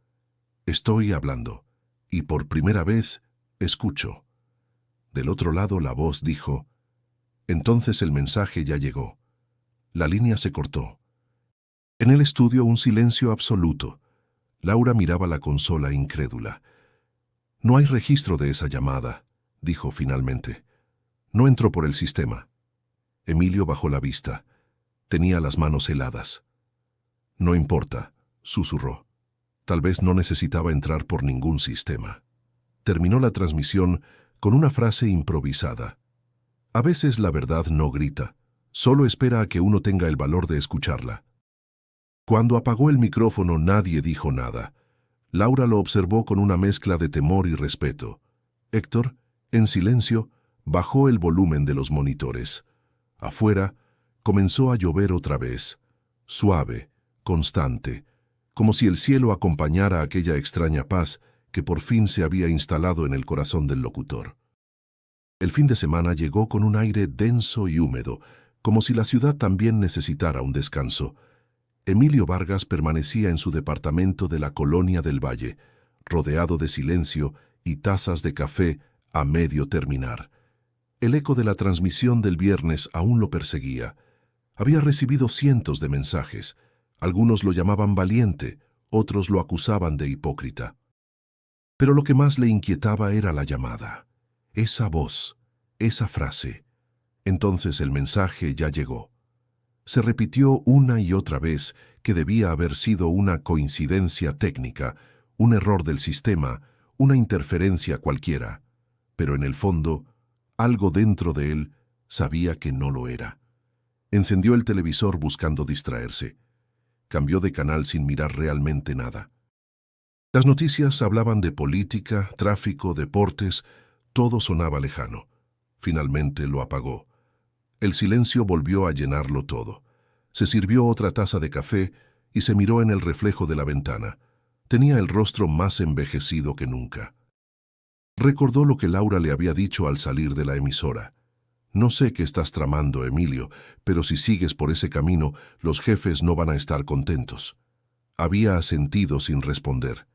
«Estoy hablando, y por primera vez escucho». Del otro lado la voz dijo. Entonces el mensaje ya llegó. La línea se cortó. En el estudio un silencio absoluto. Laura miraba la consola incrédula. «No hay registro de esa llamada», dijo finalmente. «No entró por el sistema». Emilio bajó la vista. Tenía las manos heladas. «No importa», susurró. Tal vez no necesitaba entrar por ningún sistema. Terminó la transmisión con una frase improvisada. A veces la verdad no grita, solo espera a que uno tenga el valor de escucharla. Cuando apagó el micrófono nadie dijo nada. Laura lo observó con una mezcla de temor y respeto. Héctor, en silencio, bajó el volumen de los monitores. Afuera comenzó a llover otra vez, suave, constante, como si el cielo acompañara aquella extraña paz que por fin se había instalado en el corazón del locutor. El fin de semana llegó con un aire denso y húmedo, como si la ciudad también necesitara un descanso. Emilio Vargas permanecía en su departamento de la Colonia del Valle, rodeado de silencio y tazas de café a medio terminar. El eco de la transmisión del viernes aún lo perseguía. Había recibido cientos de mensajes. Algunos lo llamaban valiente, otros lo acusaban de hipócrita. Pero lo que más le inquietaba era la llamada. Esa voz, esa frase. Entonces el mensaje ya llegó. Se repitió una y otra vez que debía haber sido una coincidencia técnica, un error del sistema, una interferencia cualquiera. Pero en el fondo, algo dentro de él sabía que no lo era. Encendió el televisor buscando distraerse. Cambió de canal sin mirar realmente nada. Las noticias hablaban de política, tráfico, deportes, todo sonaba lejano. Finalmente lo apagó. El silencio volvió a llenarlo todo. Se sirvió otra taza de café y se miró en el reflejo de la ventana. Tenía el rostro más envejecido que nunca. Recordó lo que Laura le había dicho al salir de la emisora. No sé qué estás tramando, Emilio, pero si sigues por ese camino, los jefes no van a estar contentos. Había asentido sin responder.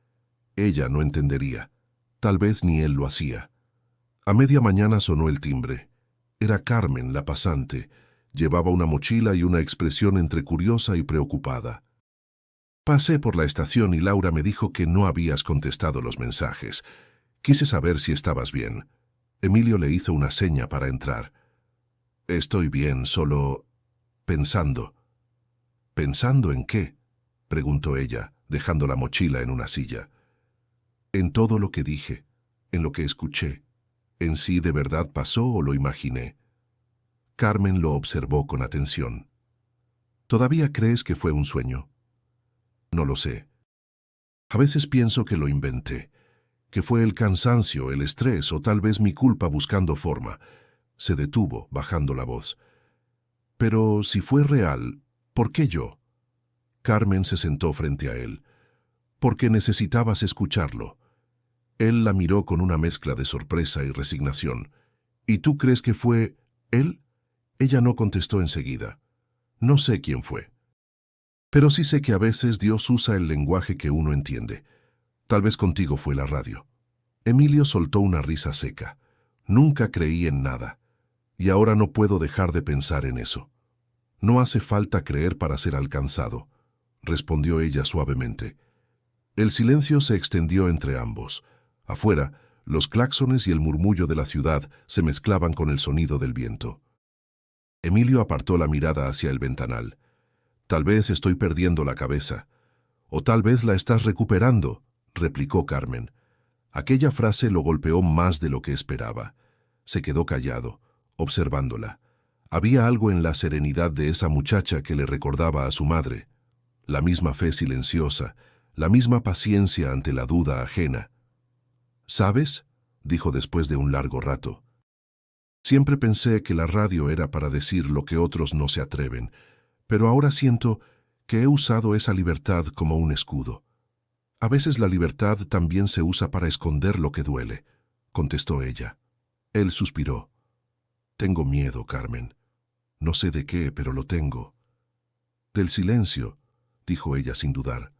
Ella no entendería. Tal vez ni él lo hacía. A media mañana sonó el timbre. Era Carmen, la pasante. Llevaba una mochila y una expresión entre curiosa y preocupada. Pasé por la estación y Laura me dijo que no habías contestado los mensajes. Quise saber si estabas bien. Emilio le hizo una seña para entrar. Estoy bien, solo pensando. ¿Pensando en qué?, preguntó ella, dejando la mochila en una silla. En todo lo que dije, en lo que escuché. ¿En sí de verdad pasó o lo imaginé? Carmen lo observó con atención. ¿Todavía crees que fue un sueño? No lo sé. A veces pienso que lo inventé, que fue el cansancio, el estrés o tal vez mi culpa buscando forma. Se detuvo, bajando la voz. Pero si fue real, ¿por qué yo? Carmen se sentó frente a él. Porque necesitabas escucharlo. Él la miró con una mezcla de sorpresa y resignación. ¿Y tú crees que fue él? Ella no contestó enseguida. No sé quién fue. Pero sí sé que a veces Dios usa el lenguaje que uno entiende. Tal vez contigo fue la radio. Emilio soltó una risa seca. Nunca creí en nada. Y ahora no puedo dejar de pensar en eso. No hace falta creer para ser alcanzado, respondió ella suavemente. El silencio se extendió entre ambos. Afuera, los claxones y el murmullo de la ciudad se mezclaban con el sonido del viento. Emilio apartó la mirada hacia el ventanal. Tal vez estoy perdiendo la cabeza. O tal vez la estás recuperando, replicó Carmen. Aquella frase lo golpeó más de lo que esperaba. Se quedó callado, observándola. Había algo en la serenidad de esa muchacha que le recordaba a su madre. La misma fe silenciosa, la misma paciencia ante la duda ajena. ¿Sabes?, dijo después de un largo rato. Siempre pensé que la radio era para decir lo que otros no se atreven, pero ahora siento que he usado esa libertad como un escudo. A veces la libertad también se usa para esconder lo que duele, contestó ella. Él suspiró. Tengo miedo, Carmen. No sé de qué, pero lo tengo. Del silencio, dijo ella sin dudar.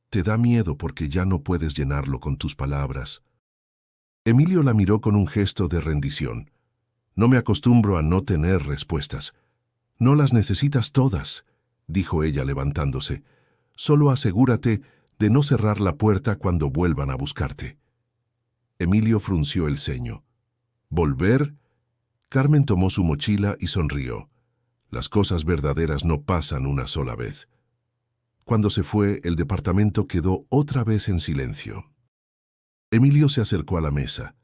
Te da miedo porque ya no puedes llenarlo con tus palabras. Emilio la miró con un gesto de rendición. No me acostumbro a no tener respuestas. No las necesitas todas, dijo ella levantándose. Solo asegúrate de no cerrar la puerta cuando vuelvan a buscarte. Emilio frunció el ceño. ¿Volver? Carmen tomó su mochila y sonrió. Las cosas verdaderas no pasan una sola vez. Cuando se fue, el departamento quedó otra vez en silencio. Emilio se acercó a la mesa.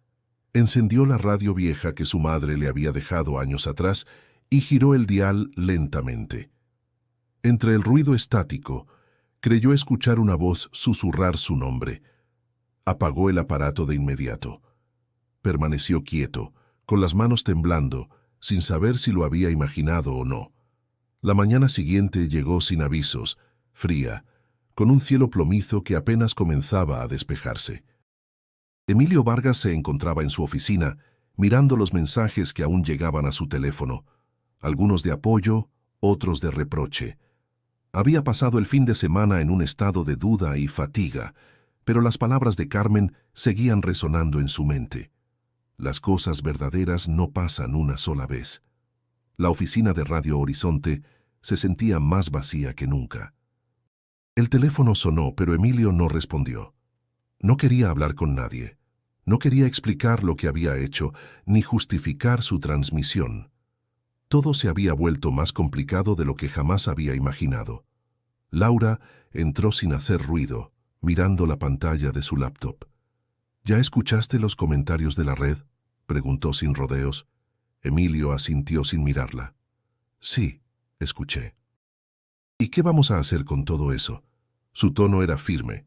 Encendió la radio vieja que su madre le había dejado años atrás y giró el dial lentamente. Entre el ruido estático, creyó escuchar una voz susurrar su nombre. Apagó el aparato de inmediato. Permaneció quieto, con las manos temblando, sin saber si lo había imaginado o no. La mañana siguiente llegó sin avisos, fría, con un cielo plomizo que apenas comenzaba a despejarse. Emilio Vargas se encontraba en su oficina, mirando los mensajes que aún llegaban a su teléfono, algunos de apoyo, otros de reproche. Había pasado el fin de semana en un estado de duda y fatiga, pero las palabras de Carmen seguían resonando en su mente. Las cosas verdaderas no pasan una sola vez. La oficina de Radio Horizonte se sentía más vacía que nunca. El teléfono sonó, pero Emilio no respondió. No quería hablar con nadie. No quería explicar lo que había hecho, ni justificar su transmisión. Todo se había vuelto más complicado de lo que jamás había imaginado. Laura entró sin hacer ruido, mirando la pantalla de su laptop. ¿Ya escuchaste los comentarios de la red?, preguntó sin rodeos. Emilio asintió sin mirarla. Sí, escuché. ¿Y qué vamos a hacer con todo eso? Su tono era firme,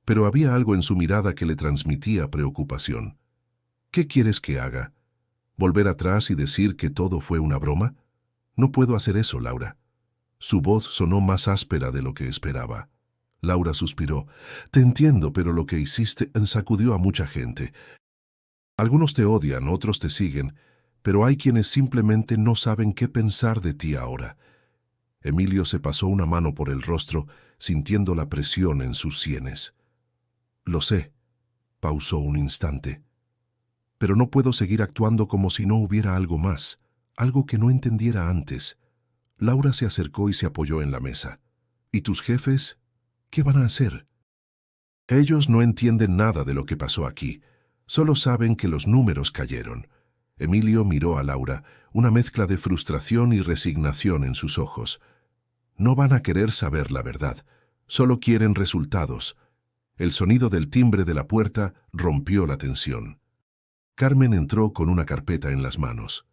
pero había algo en su mirada que le transmitía preocupación. ¿Qué quieres que haga? ¿Volver atrás y decir que todo fue una broma? No puedo hacer eso, Laura. Su voz sonó más áspera de lo que esperaba. Laura suspiró. Te entiendo, pero lo que hiciste sacudió a mucha gente. Algunos te odian, otros te siguen, pero hay quienes simplemente no saben qué pensar de ti ahora. Emilio se pasó una mano por el rostro, sintiendo la presión en sus sienes. Lo sé, pausó un instante. Pero no puedo seguir actuando como si no hubiera algo más, algo que no entendiera antes. Laura se acercó y se apoyó en la mesa. ¿Y tus jefes? ¿Qué van a hacer? Ellos no entienden nada de lo que pasó aquí. Solo saben que los números cayeron. Emilio miró a Laura, una mezcla de frustración y resignación en sus ojos. No van a querer saber la verdad. Solo quieren resultados. El sonido del timbre de la puerta rompió la tensión. Carmen entró con una carpeta en las manos.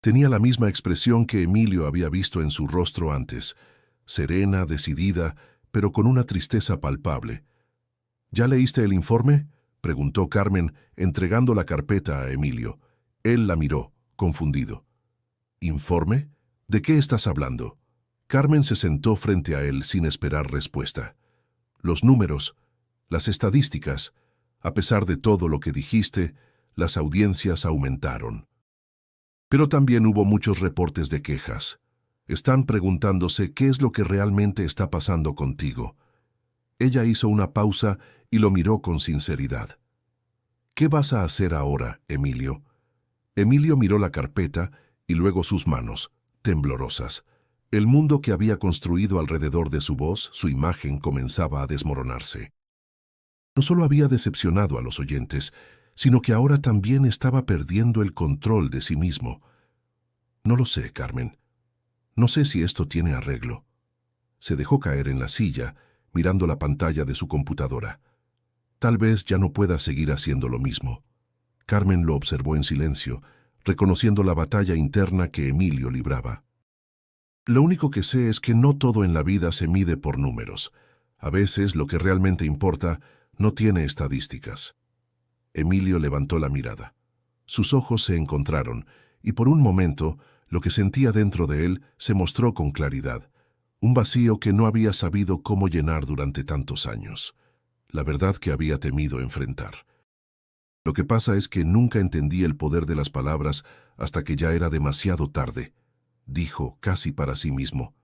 Tenía la misma expresión que Emilio había visto en su rostro antes, serena, decidida, pero con una tristeza palpable. ¿Ya leíste el informe?, preguntó Carmen, entregando la carpeta a Emilio. Él la miró, confundido. ¿Informe? ¿De qué estás hablando? Carmen se sentó frente a él sin esperar respuesta. Los números, las estadísticas, a pesar de todo lo que dijiste, las audiencias aumentaron. Pero también hubo muchos reportes de quejas. Están preguntándose qué es lo que realmente está pasando contigo. Ella hizo una pausa y lo miró con sinceridad. ¿Qué vas a hacer ahora, Emilio? Emilio miró la carpeta y luego sus manos, temblorosas. El mundo que había construido alrededor de su voz, su imagen, comenzaba a desmoronarse. No solo había decepcionado a los oyentes, sino que ahora también estaba perdiendo el control de sí mismo. No lo sé, Carmen. No sé si esto tiene arreglo. Se dejó caer en la silla, mirando la pantalla de su computadora. Tal vez ya no pueda seguir haciendo lo mismo. Carmen lo observó en silencio, reconociendo la batalla interna que Emilio libraba. Lo único que sé es que no todo en la vida se mide por números. A veces lo que realmente importa no tiene estadísticas. Emilio levantó la mirada. Sus ojos se encontraron, y por un momento, lo que sentía dentro de él se mostró con claridad. Un vacío que no había sabido cómo llenar durante tantos años. La verdad que había temido enfrentar. Lo que pasa es que nunca entendí el poder de las palabras hasta que ya era demasiado tarde, dijo casi para sí mismo.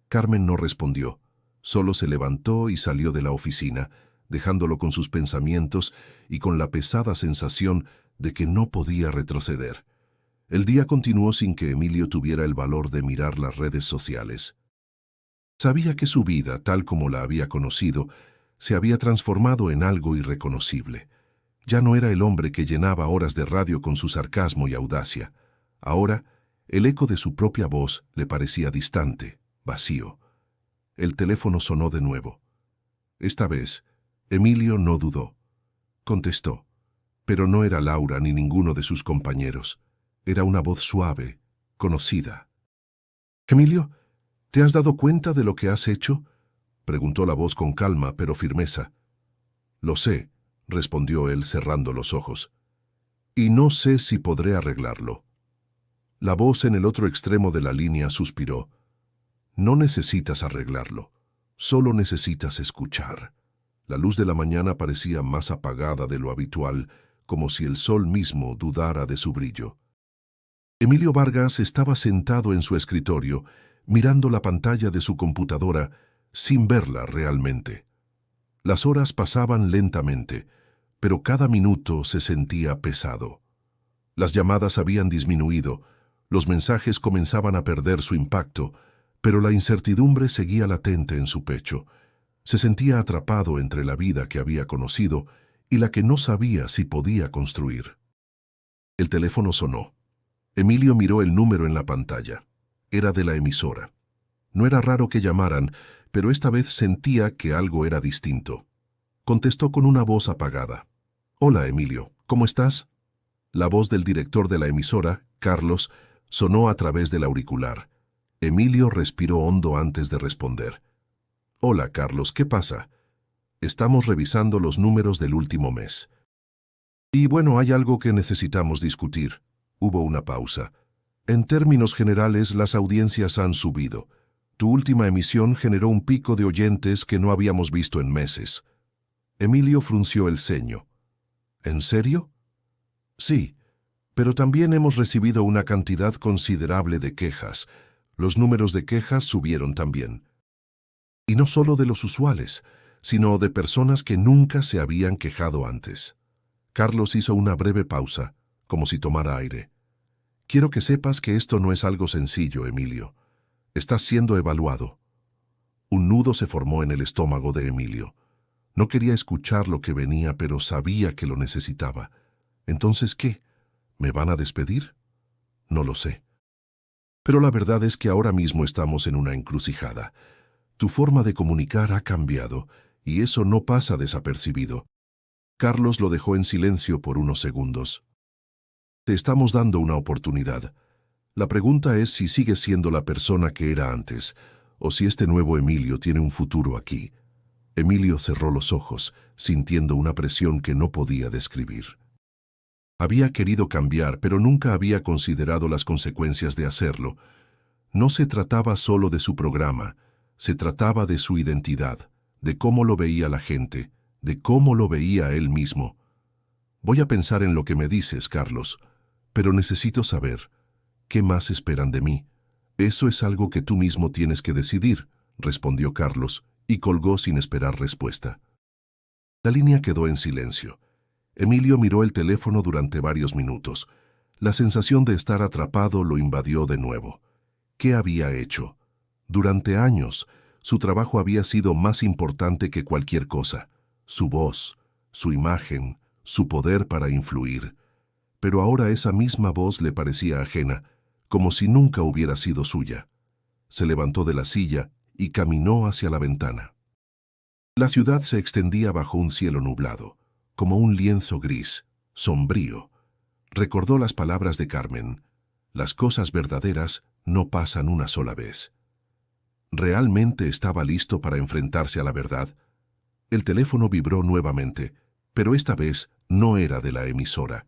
Carmen no respondió, solo se levantó y salió de la oficina, dejándolo con sus pensamientos y con la pesada sensación de que no podía retroceder. El día continuó sin que Emilio tuviera el valor de mirar las redes sociales. Sabía que su vida, tal como la había conocido, se había transformado en algo irreconocible. Ya no era el hombre que llenaba horas de radio con su sarcasmo y audacia. Ahora, el eco de su propia voz le parecía distante, vacío. El teléfono sonó de nuevo. Esta vez, Emilio no dudó. Contestó, pero no era Laura ni ninguno de sus compañeros. Era una voz suave, conocida. «Emilio, ¿te has dado cuenta de lo que has hecho?», preguntó la voz con calma pero firmeza. «Lo sé», respondió él cerrando los ojos. «Y no sé si podré arreglarlo». La voz en el otro extremo de la línea suspiró. «No necesitas arreglarlo, solo necesitas escuchar». La luz de la mañana parecía más apagada de lo habitual, como si el sol mismo dudara de su brillo. Emilio Vargas estaba sentado en su escritorio, mirando la pantalla de su computadora, sin verla realmente. Las horas pasaban lentamente, pero cada minuto se sentía pesado. Las llamadas habían disminuido, los mensajes comenzaban a perder su impacto, pero la incertidumbre seguía latente en su pecho. Se sentía atrapado entre la vida que había conocido y la que no sabía si podía construir. El teléfono sonó. Emilio miró el número en la pantalla. Era de la emisora. No era raro que llamaran, pero esta vez sentía que algo era distinto. Contestó con una voz apagada. «Hola, Emilio, ¿cómo estás?». La voz del director de la emisora, Carlos, sonó a través del auricular. Emilio respiró hondo antes de responder. «Hola, Carlos, ¿qué pasa?». «Estamos revisando los números del último mes». «Y bueno, hay algo que necesitamos discutir». Hubo una pausa. «En términos generales, las audiencias han subido. Tu última emisión generó un pico de oyentes que no habíamos visto en meses». Emilio frunció el ceño. «¿En serio?». Sí, pero también hemos recibido una cantidad considerable de quejas. Los números de quejas subieron también. Y no solo de los usuales, sino de personas que nunca se habían quejado antes. Carlos hizo una breve pausa, como si tomara aire. Quiero que sepas que esto no es algo sencillo, Emilio. Estás siendo evaluado. Un nudo se formó en el estómago de Emilio. No quería escuchar lo que venía, pero sabía que lo necesitaba. ¿Entonces qué? ¿Me van a despedir? No lo sé. Pero la verdad es que ahora mismo estamos en una encrucijada. Tu forma de comunicar ha cambiado, y eso no pasa desapercibido. Carlos lo dejó en silencio por unos segundos. Te estamos dando una oportunidad. La pregunta es si sigues siendo la persona que era antes, o si este nuevo Emilio tiene un futuro aquí. Emilio cerró los ojos, sintiendo una presión que no podía describir. Había querido cambiar, pero nunca había considerado las consecuencias de hacerlo. No se trataba solo de su programa, se trataba de su identidad, de cómo lo veía la gente, de cómo lo veía él mismo. Voy a pensar en lo que me dices, Carlos, pero necesito saber, ¿qué más esperan de mí? Eso es algo que tú mismo tienes que decidir, respondió Carlos, y colgó sin esperar respuesta. La línea quedó en silencio. Emilio miró el teléfono durante varios minutos. La sensación de estar atrapado lo invadió de nuevo. ¿Qué había hecho? Durante años, su trabajo había sido más importante que cualquier cosa. Su voz, su imagen, su poder para influir. Pero ahora esa misma voz le parecía ajena, como si nunca hubiera sido suya. Se levantó de la silla y caminó hacia la ventana. La ciudad se extendía bajo un cielo nublado, como un lienzo gris, sombrío. Recordó las palabras de Carmen: las cosas verdaderas no pasan una sola vez. ¿Realmente estaba listo para enfrentarse a la verdad? El teléfono vibró nuevamente, pero esta vez no era de la emisora.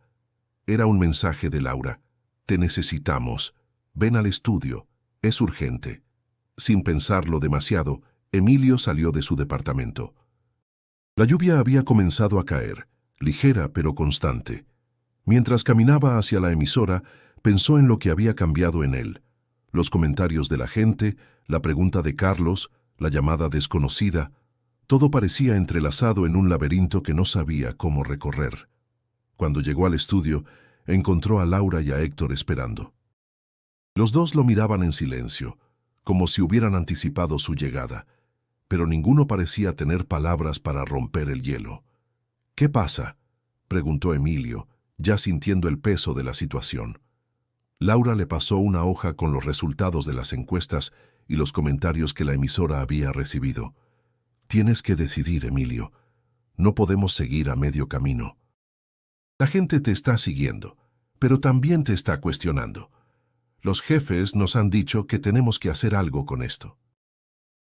Era un mensaje de Laura. Te necesitamos. Ven al estudio. Es urgente. Sin pensarlo demasiado, Emilio salió de su departamento. La lluvia había comenzado a caer, ligera pero constante. Mientras caminaba hacia la emisora, pensó en lo que había cambiado en él. Los comentarios de la gente, la pregunta de Carlos, la llamada desconocida, todo parecía entrelazado en un laberinto que no sabía cómo recorrer. Cuando llegó al estudio, encontró a Laura y a Héctor esperando. Los dos lo miraban en silencio, como si hubieran anticipado su llegada, pero ninguno parecía tener palabras para romper el hielo. ¿Qué pasa?, preguntó Emilio, ya sintiendo el peso de la situación. Laura le pasó una hoja con los resultados de las encuestas y los comentarios que la emisora había recibido. Tienes que decidir, Emilio. No podemos seguir a medio camino. La gente te está siguiendo, pero también te está cuestionando. Los jefes nos han dicho que tenemos que hacer algo con esto.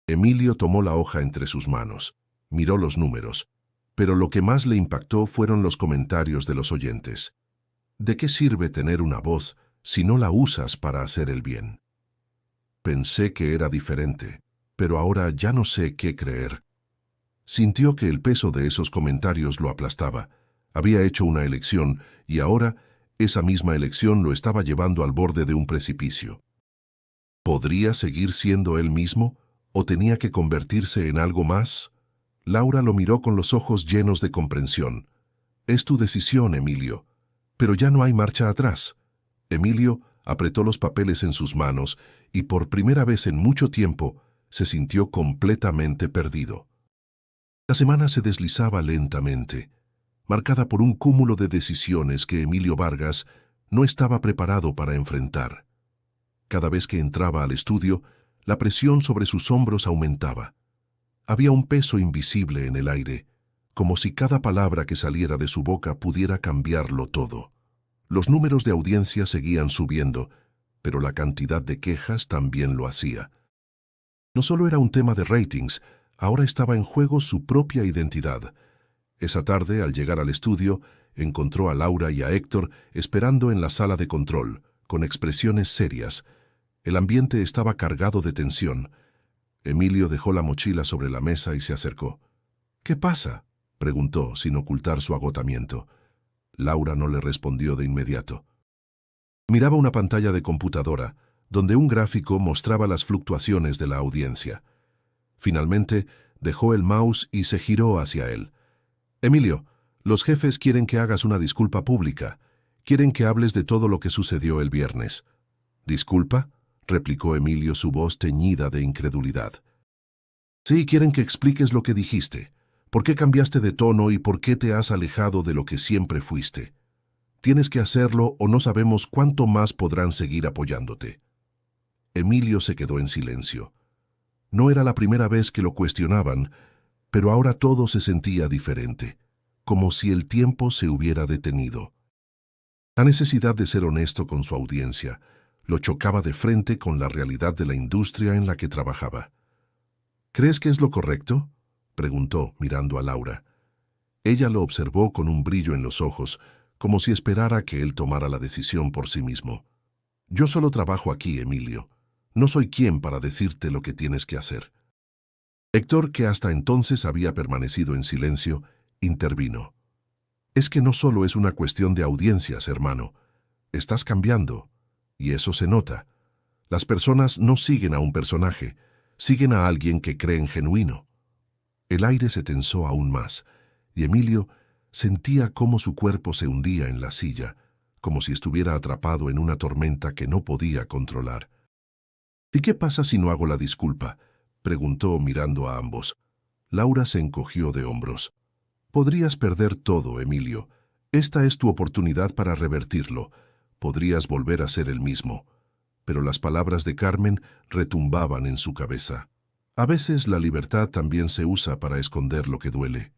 Emilio tomó la hoja entre sus manos, miró los números, pero lo que más le impactó fueron los comentarios de los oyentes. ¿De qué sirve tener una voz si no la usas para hacer el bien? Pensé que era diferente, pero ahora ya no sé qué creer. Sintió que el peso de esos comentarios lo aplastaba. Había hecho una elección y ahora esa misma elección lo estaba llevando al borde de un precipicio. ¿Podría seguir siendo él mismo o tenía que convertirse en algo más? Laura lo miró con los ojos llenos de comprensión. Es tu decisión, Emilio, pero ya no hay marcha atrás. Emilio apretó los papeles en sus manos y por primera vez en mucho tiempo se sintió completamente perdido. La semana se deslizaba lentamente, marcada por un cúmulo de decisiones que Emilio Vargas no estaba preparado para enfrentar. Cada vez que entraba al estudio, la presión sobre sus hombros aumentaba. Había un peso invisible en el aire, como si cada palabra que saliera de su boca pudiera cambiarlo todo. Los números de audiencia seguían subiendo, pero la cantidad de quejas también lo hacía. No solo era un tema de ratings, ahora estaba en juego su propia identidad. Esa tarde, al llegar al estudio, encontró a Laura y a Héctor esperando en la sala de control, con expresiones serias. El ambiente estaba cargado de tensión. Emilio dejó la mochila sobre la mesa y se acercó. «¿Qué pasa?», preguntó, sin ocultar su agotamiento. Laura no le respondió de inmediato. Miraba una pantalla de computadora, donde un gráfico mostraba las fluctuaciones de la audiencia. Finalmente, dejó el mouse y se giró hacia él. «Emilio, los jefes quieren que hagas una disculpa pública. Quieren que hables de todo lo que sucedió el viernes». «¿Disculpa?», replicó Emilio, su voz teñida de incredulidad. «Sí, quieren que expliques lo que dijiste. ¿Por qué cambiaste de tono y por qué te has alejado de lo que siempre fuiste? Tienes que hacerlo o no sabemos cuánto más podrán seguir apoyándote». Emilio se quedó en silencio. No era la primera vez que lo cuestionaban, pero ahora todo se sentía diferente, como si el tiempo se hubiera detenido. La necesidad de ser honesto con su audiencia lo chocaba de frente con la realidad de la industria en la que trabajaba. «¿Crees que es lo correcto?», preguntó, mirando a Laura. Ella lo observó con un brillo en los ojos, como si esperara que él tomara la decisión por sí mismo. «Yo solo trabajo aquí, Emilio. No soy quien para decirte lo que tienes que hacer». Héctor, que hasta entonces había permanecido en silencio, intervino. «Es que no solo es una cuestión de audiencias, hermano. Estás cambiando, y eso se nota. Las personas no siguen a un personaje, siguen a alguien que creen genuino». El aire se tensó aún más, y Emilio sentía cómo su cuerpo se hundía en la silla, como si estuviera atrapado en una tormenta que no podía controlar. «¿Y qué pasa si no hago la disculpa?», preguntó mirando a ambos. Laura se encogió de hombros. «Podrías perder todo, Emilio. Esta es tu oportunidad para revertirlo. Podrías volver a ser el mismo». Pero las palabras de Carmen retumbaban en su cabeza. A veces la libertad también se usa para esconder lo que duele.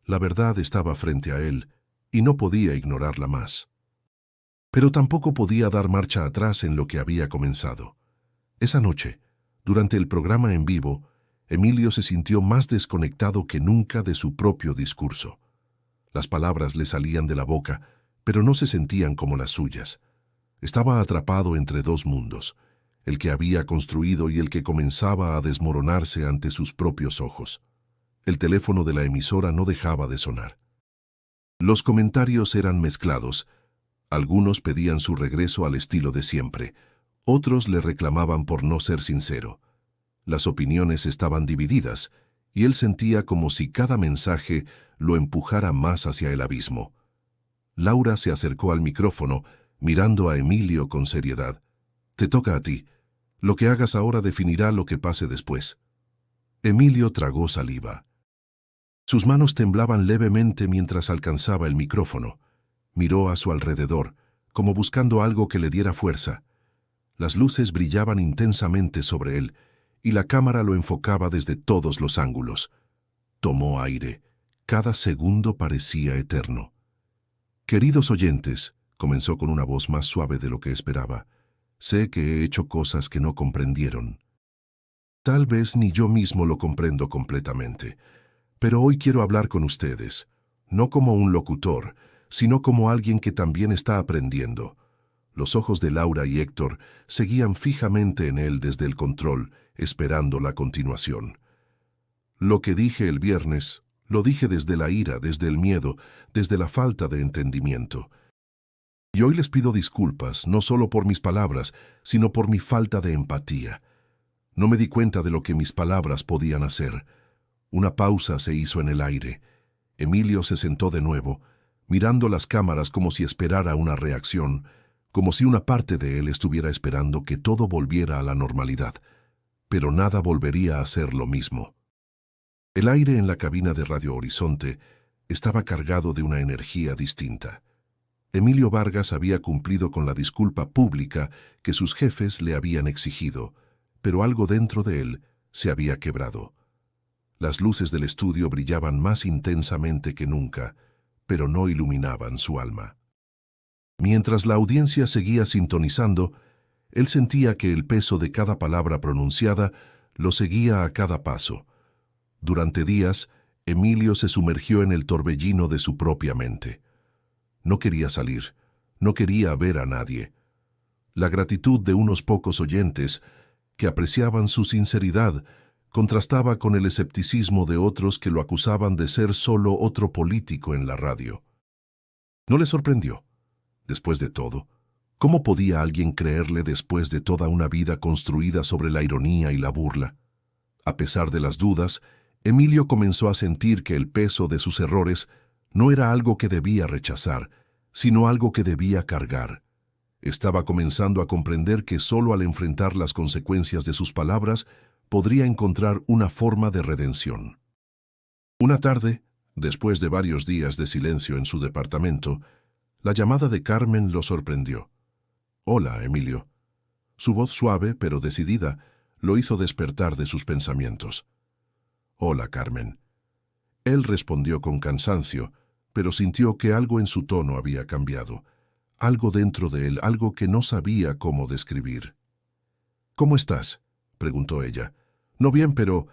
La verdad estaba frente a él, y no podía ignorarla más. Pero tampoco podía dar marcha atrás en lo que había comenzado. Esa noche, durante el programa en vivo, Emilio se sintió más desconectado que nunca de su propio discurso. Las palabras le salían de la boca, pero no se sentían como las suyas. Estaba atrapado entre dos mundos, el que había construido y el que comenzaba a desmoronarse ante sus propios ojos. El teléfono de la emisora no dejaba de sonar. Los comentarios eran mezclados. Algunos pedían su regreso al estilo de siempre, otros le reclamaban por no ser sincero. Las opiniones estaban divididas, y él sentía como si cada mensaje lo empujara más hacia el abismo. Laura se acercó al micrófono, mirando a Emilio con seriedad. «Te toca a ti. Lo que hagas ahora definirá lo que pase después». Emilio tragó saliva. Sus manos temblaban levemente mientras alcanzaba el micrófono. Miró a su alrededor, como buscando algo que le diera fuerza. Las luces brillaban intensamente sobre él, y la cámara lo enfocaba desde todos los ángulos. Tomó aire. Cada segundo parecía eterno. «Queridos oyentes», comenzó con una voz más suave de lo que esperaba, «sé que he hecho cosas que no comprendieron. Tal vez ni yo mismo lo comprendo completamente, pero hoy quiero hablar con ustedes, no como un locutor, sino como alguien que también está aprendiendo». Los ojos de Laura y Héctor seguían fijamente en él desde el control, esperando la continuación. «Lo que dije el viernes, lo dije desde la ira, desde el miedo, desde la falta de entendimiento. Y hoy les pido disculpas, no solo por mis palabras, sino por mi falta de empatía. No me di cuenta de lo que mis palabras podían hacer». Una pausa se hizo en el aire. Emilio se sentó de nuevo, mirando las cámaras como si esperara una reacción, como si una parte de él estuviera esperando que todo volviera a la normalidad, pero nada volvería a ser lo mismo. El aire en la cabina de Radio Horizonte estaba cargado de una energía distinta. Emilio Vargas había cumplido con la disculpa pública que sus jefes le habían exigido, pero algo dentro de él se había quebrado. Las luces del estudio brillaban más intensamente que nunca, pero no iluminaban su alma. Mientras la audiencia seguía sintonizando, él sentía que el peso de cada palabra pronunciada lo seguía a cada paso. Durante días, Emilio se sumergió en el torbellino de su propia mente. No quería salir, no quería ver a nadie. La gratitud de unos pocos oyentes, que apreciaban su sinceridad, contrastaba con el escepticismo de otros que lo acusaban de ser solo otro político en la radio. No le sorprendió. Después de todo, ¿cómo podía alguien creerle después de toda una vida construida sobre la ironía y la burla? A pesar de las dudas, Emilio comenzó a sentir que el peso de sus errores no era algo que debía rechazar, sino algo que debía cargar. Estaba comenzando a comprender que solo al enfrentar las consecuencias de sus palabras podría encontrar una forma de redención. Una tarde, después de varios días de silencio en su departamento, la llamada de Carmen lo sorprendió. «Hola, Emilio». Su voz suave pero decidida lo hizo despertar de sus pensamientos. «Hola, Carmen». Él respondió con cansancio, pero sintió que algo en su tono había cambiado. Algo dentro de él, algo que no sabía cómo describir. «¿Cómo estás?», preguntó ella. «No bien, pero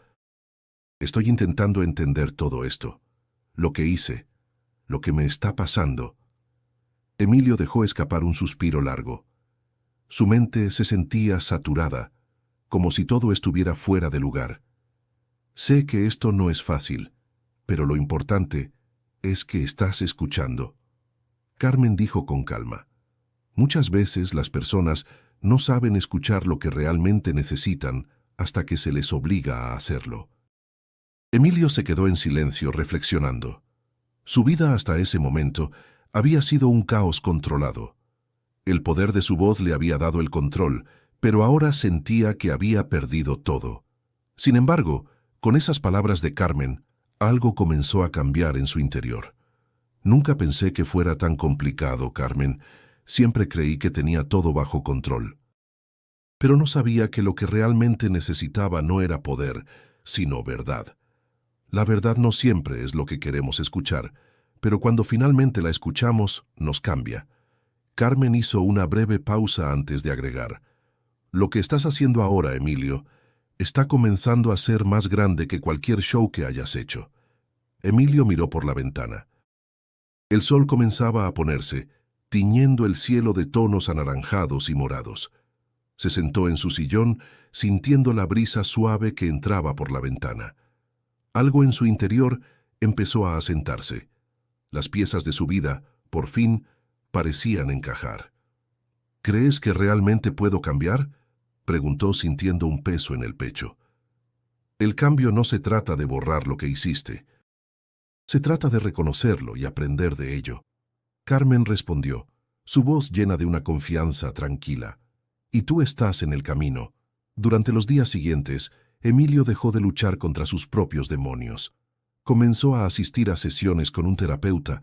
estoy intentando entender todo esto. Lo que hice, lo que me está pasando». Emilio dejó escapar un suspiro largo. Su mente se sentía saturada, como si todo estuviera fuera de lugar. «Sé que esto no es fácil, pero lo importante es que estás escuchando». Carmen dijo con calma. «Muchas veces las personas no saben escuchar lo que realmente necesitan hasta que se les obliga a hacerlo». Emilio se quedó en silencio reflexionando. Su vida hasta ese momento había sido un caos controlado. El poder de su voz le había dado el control, pero ahora sentía que había perdido todo. Sin embargo, con esas palabras de Carmen, algo comenzó a cambiar en su interior. «Nunca pensé que fuera tan complicado, Carmen. Siempre creí que tenía todo bajo control. Pero no sabía que lo que realmente necesitaba no era poder, sino verdad. La verdad no siempre es lo que queremos escuchar, pero cuando finalmente la escuchamos, nos cambia». Carmen hizo una breve pausa antes de agregar. «Lo que estás haciendo ahora, Emilio, está comenzando a ser más grande que cualquier show que hayas hecho». Emilio miró por la ventana. El sol comenzaba a ponerse, tiñendo el cielo de tonos anaranjados y morados. Se sentó en su sillón, sintiendo la brisa suave que entraba por la ventana. Algo en su interior empezó a asentarse. Las piezas de su vida, por fin, parecían encajar. «¿Crees que realmente puedo cambiar?», preguntó sintiendo un peso en el pecho. «El cambio no se trata de borrar lo que hiciste. Se trata de reconocerlo y aprender de ello». Carmen respondió, su voz llena de una confianza tranquila. «Y tú estás en el camino». Durante los días siguientes, Emilio dejó de luchar contra sus propios demonios. Comenzó a asistir a sesiones con un terapeuta,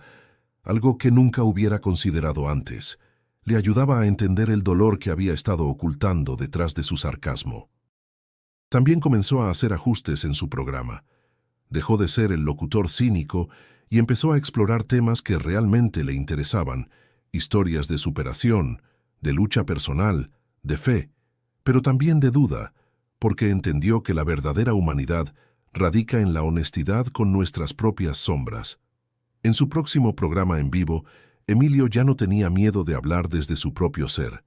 algo que nunca hubiera considerado antes. Le ayudaba a entender el dolor que había estado ocultando detrás de su sarcasmo. También comenzó a hacer ajustes en su programa. Dejó de ser el locutor cínico y empezó a explorar temas que realmente le interesaban, historias de superación, de lucha personal, de fe, pero también de duda, porque entendió que la verdadera humanidad radica en la honestidad con nuestras propias sombras. En su próximo programa en vivo, Emilio ya no tenía miedo de hablar desde su propio ser.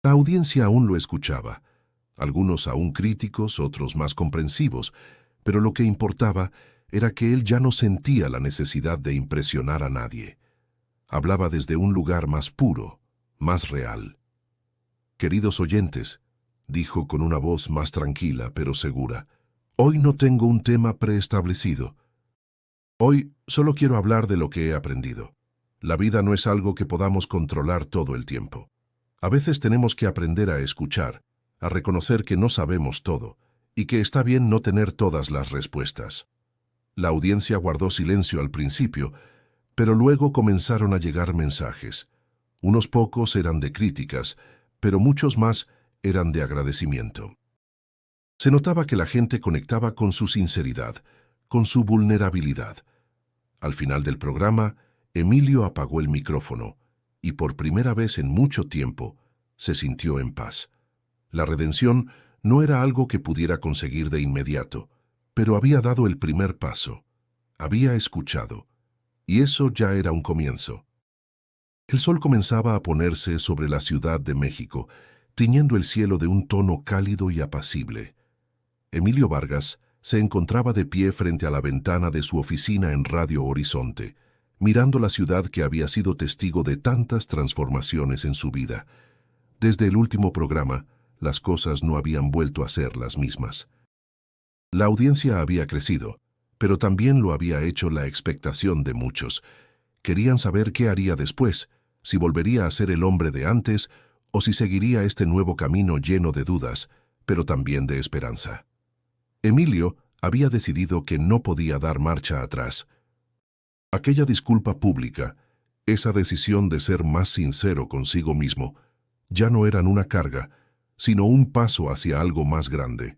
La audiencia aún lo escuchaba, algunos aún críticos, otros más comprensivos, pero lo que importaba era que él ya no sentía la necesidad de impresionar a nadie. Hablaba desde un lugar más puro, más real. «Queridos oyentes», dijo con una voz más tranquila pero segura, «hoy no tengo un tema preestablecido. Hoy solo quiero hablar de lo que he aprendido. La vida no es algo que podamos controlar todo el tiempo. A veces tenemos que aprender a escuchar, a reconocer que no sabemos todo, y que está bien no tener todas las respuestas». La audiencia guardó silencio al principio, pero luego comenzaron a llegar mensajes. Unos pocos eran de críticas, pero muchos más eran de agradecimiento. Se notaba que la gente conectaba con su sinceridad, con su vulnerabilidad. Al final del programa, Emilio apagó el micrófono y por primera vez en mucho tiempo se sintió en paz. La redención no era algo que pudiera conseguir de inmediato, pero había dado el primer paso. Había escuchado, y eso ya era un comienzo. El sol comenzaba a ponerse sobre la Ciudad de México, tiñendo el cielo de un tono cálido y apacible. Emilio Vargas se encontraba de pie frente a la ventana de su oficina en Radio Horizonte, mirando la ciudad que había sido testigo de tantas transformaciones en su vida. Desde el último programa, las cosas no habían vuelto a ser las mismas. La audiencia había crecido, pero también lo había hecho la expectación de muchos. Querían saber qué haría después, si volvería a ser el hombre de antes o si seguiría este nuevo camino lleno de dudas, pero también de esperanza. Emilio había decidido que no podía dar marcha atrás. Aquella disculpa pública, esa decisión de ser más sincero consigo mismo, ya no eran una carga, sino un paso hacia algo más grande.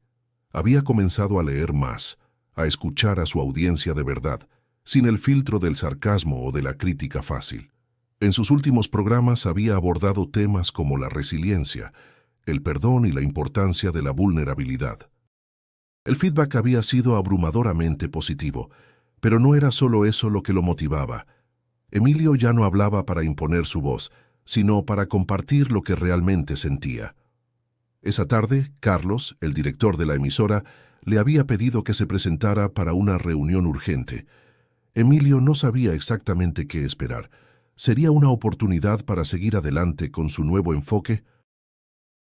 Había comenzado a leer más, a escuchar a su audiencia de verdad, sin el filtro del sarcasmo o de la crítica fácil. En sus últimos programas había abordado temas como la resiliencia, el perdón y la importancia de la vulnerabilidad. El feedback había sido abrumadoramente positivo, pero no era solo eso lo que lo motivaba. Emilio ya no hablaba para imponer su voz, sino para compartir lo que realmente sentía. Esa tarde, Carlos, el director de la emisora, le había pedido que se presentara para una reunión urgente. Emilio no sabía exactamente qué esperar. ¿Sería una oportunidad para seguir adelante con su nuevo enfoque?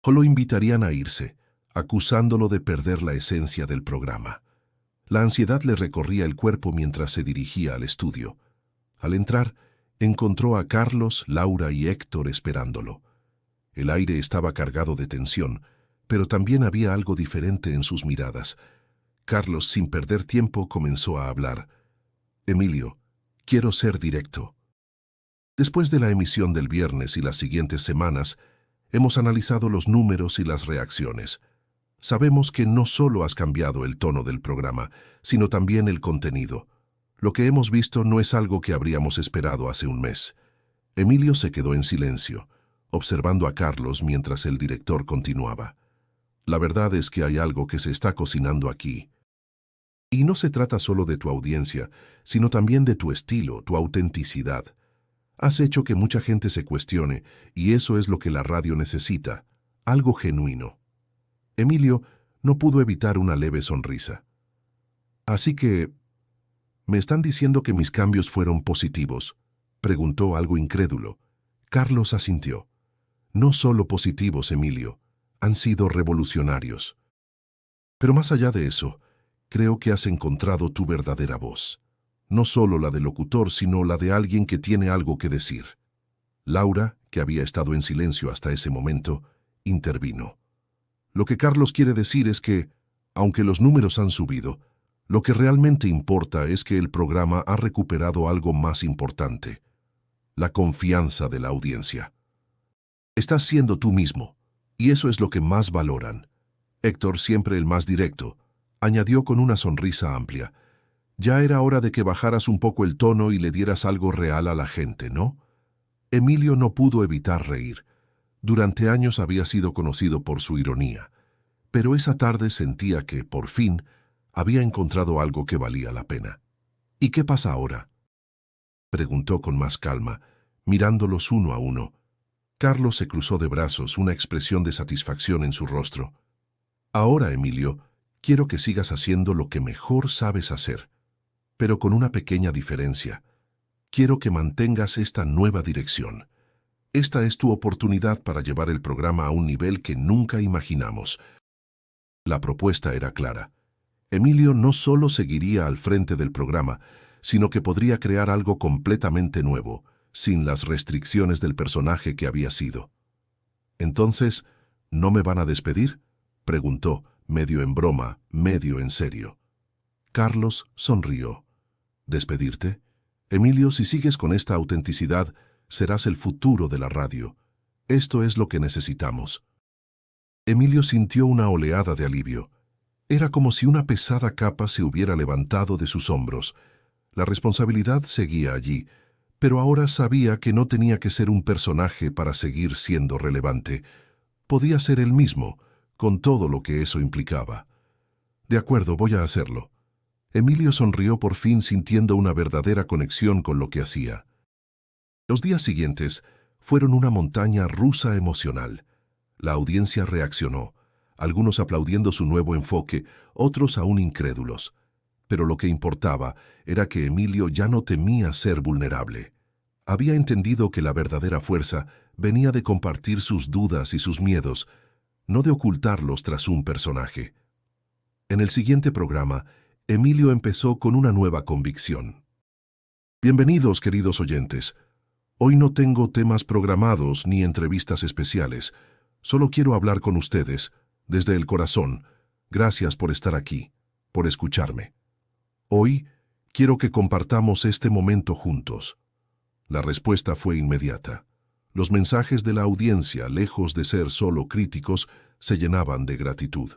¿O lo invitarían a irse, acusándolo de perder la esencia del programa? La ansiedad le recorría el cuerpo mientras se dirigía al estudio. Al entrar, encontró a Carlos, Laura y Héctor esperándolo. El aire estaba cargado de tensión, pero también había algo diferente en sus miradas. Carlos, sin perder tiempo, comenzó a hablar. «Emilio, quiero ser directo. Después de la emisión del viernes y las siguientes semanas, hemos analizado los números y las reacciones. Sabemos que no solo has cambiado el tono del programa, sino también el contenido. Lo que hemos visto no es algo que habríamos esperado hace un mes». Emilio se quedó en silencio, observando a Carlos mientras el director continuaba. «La verdad es que hay algo que se está cocinando aquí. Y no se trata solo de tu audiencia, sino también de tu estilo, tu autenticidad. Has hecho que mucha gente se cuestione, y eso es lo que la radio necesita, algo genuino». Emilio no pudo evitar una leve sonrisa. «Así que, ¿me están diciendo que mis cambios fueron positivos?», preguntó algo incrédulo. Carlos asintió. «No solo positivos, Emilio, han sido revolucionarios. Pero más allá de eso, creo que has encontrado tu verdadera voz. No solo la de locutor, sino la de alguien que tiene algo que decir». Laura, que había estado en silencio hasta ese momento, intervino. «Lo que Carlos quiere decir es que, aunque los números han subido, lo que realmente importa es que el programa ha recuperado algo más importante: la confianza de la audiencia. Estás siendo tú mismo, y eso es lo que más valoran». Héctor, siempre el más directo, añadió con una sonrisa amplia. «Ya era hora de que bajaras un poco el tono y le dieras algo real a la gente, ¿no?». Emilio no pudo evitar reír. Durante años había sido conocido por su ironía, pero esa tarde sentía que, por fin, había encontrado algo que valía la pena. «¿Y qué pasa ahora?», preguntó con más calma, mirándolos uno a uno. Carlos se cruzó de brazos, una expresión de satisfacción en su rostro. «Ahora, Emilio, quiero que sigas haciendo lo que mejor sabes hacer, pero con una pequeña diferencia. Quiero que mantengas esta nueva dirección. Esta es tu oportunidad para llevar el programa a un nivel que nunca imaginamos». La propuesta era clara. Emilio no solo seguiría al frente del programa, sino que podría crear algo completamente nuevo, sin las restricciones del personaje que había sido. «¿Entonces, no me van a despedir?», preguntó, medio en broma, medio en serio. Carlos sonrió. «¿Despedirte? Emilio, si sigues con esta autenticidad, serás el futuro de la radio. Esto es lo que necesitamos». Emilio sintió una oleada de alivio. Era como si una pesada capa se hubiera levantado de sus hombros. La responsabilidad seguía allí, pero ahora sabía que no tenía que ser un personaje para seguir siendo relevante. Podía ser él mismo, con todo lo que eso implicaba. «De acuerdo, voy a hacerlo». Emilio sonrió por fin, sintiendo una verdadera conexión con lo que hacía. Los días siguientes fueron una montaña rusa emocional. La audiencia reaccionó, algunos aplaudiendo su nuevo enfoque, otros aún incrédulos. Pero lo que importaba era que Emilio ya no temía ser vulnerable. Había entendido que la verdadera fuerza venía de compartir sus dudas y sus miedos, no de ocultarlos tras un personaje. En el siguiente programa, Emilio empezó con una nueva convicción. Bienvenidos, queridos oyentes. Hoy no tengo temas programados ni entrevistas especiales. Solo quiero hablar con ustedes, desde el corazón. Gracias por estar aquí, por escucharme. Hoy quiero que compartamos este momento juntos. La respuesta fue inmediata. Los mensajes de la audiencia, lejos de ser solo críticos, se llenaban de gratitud.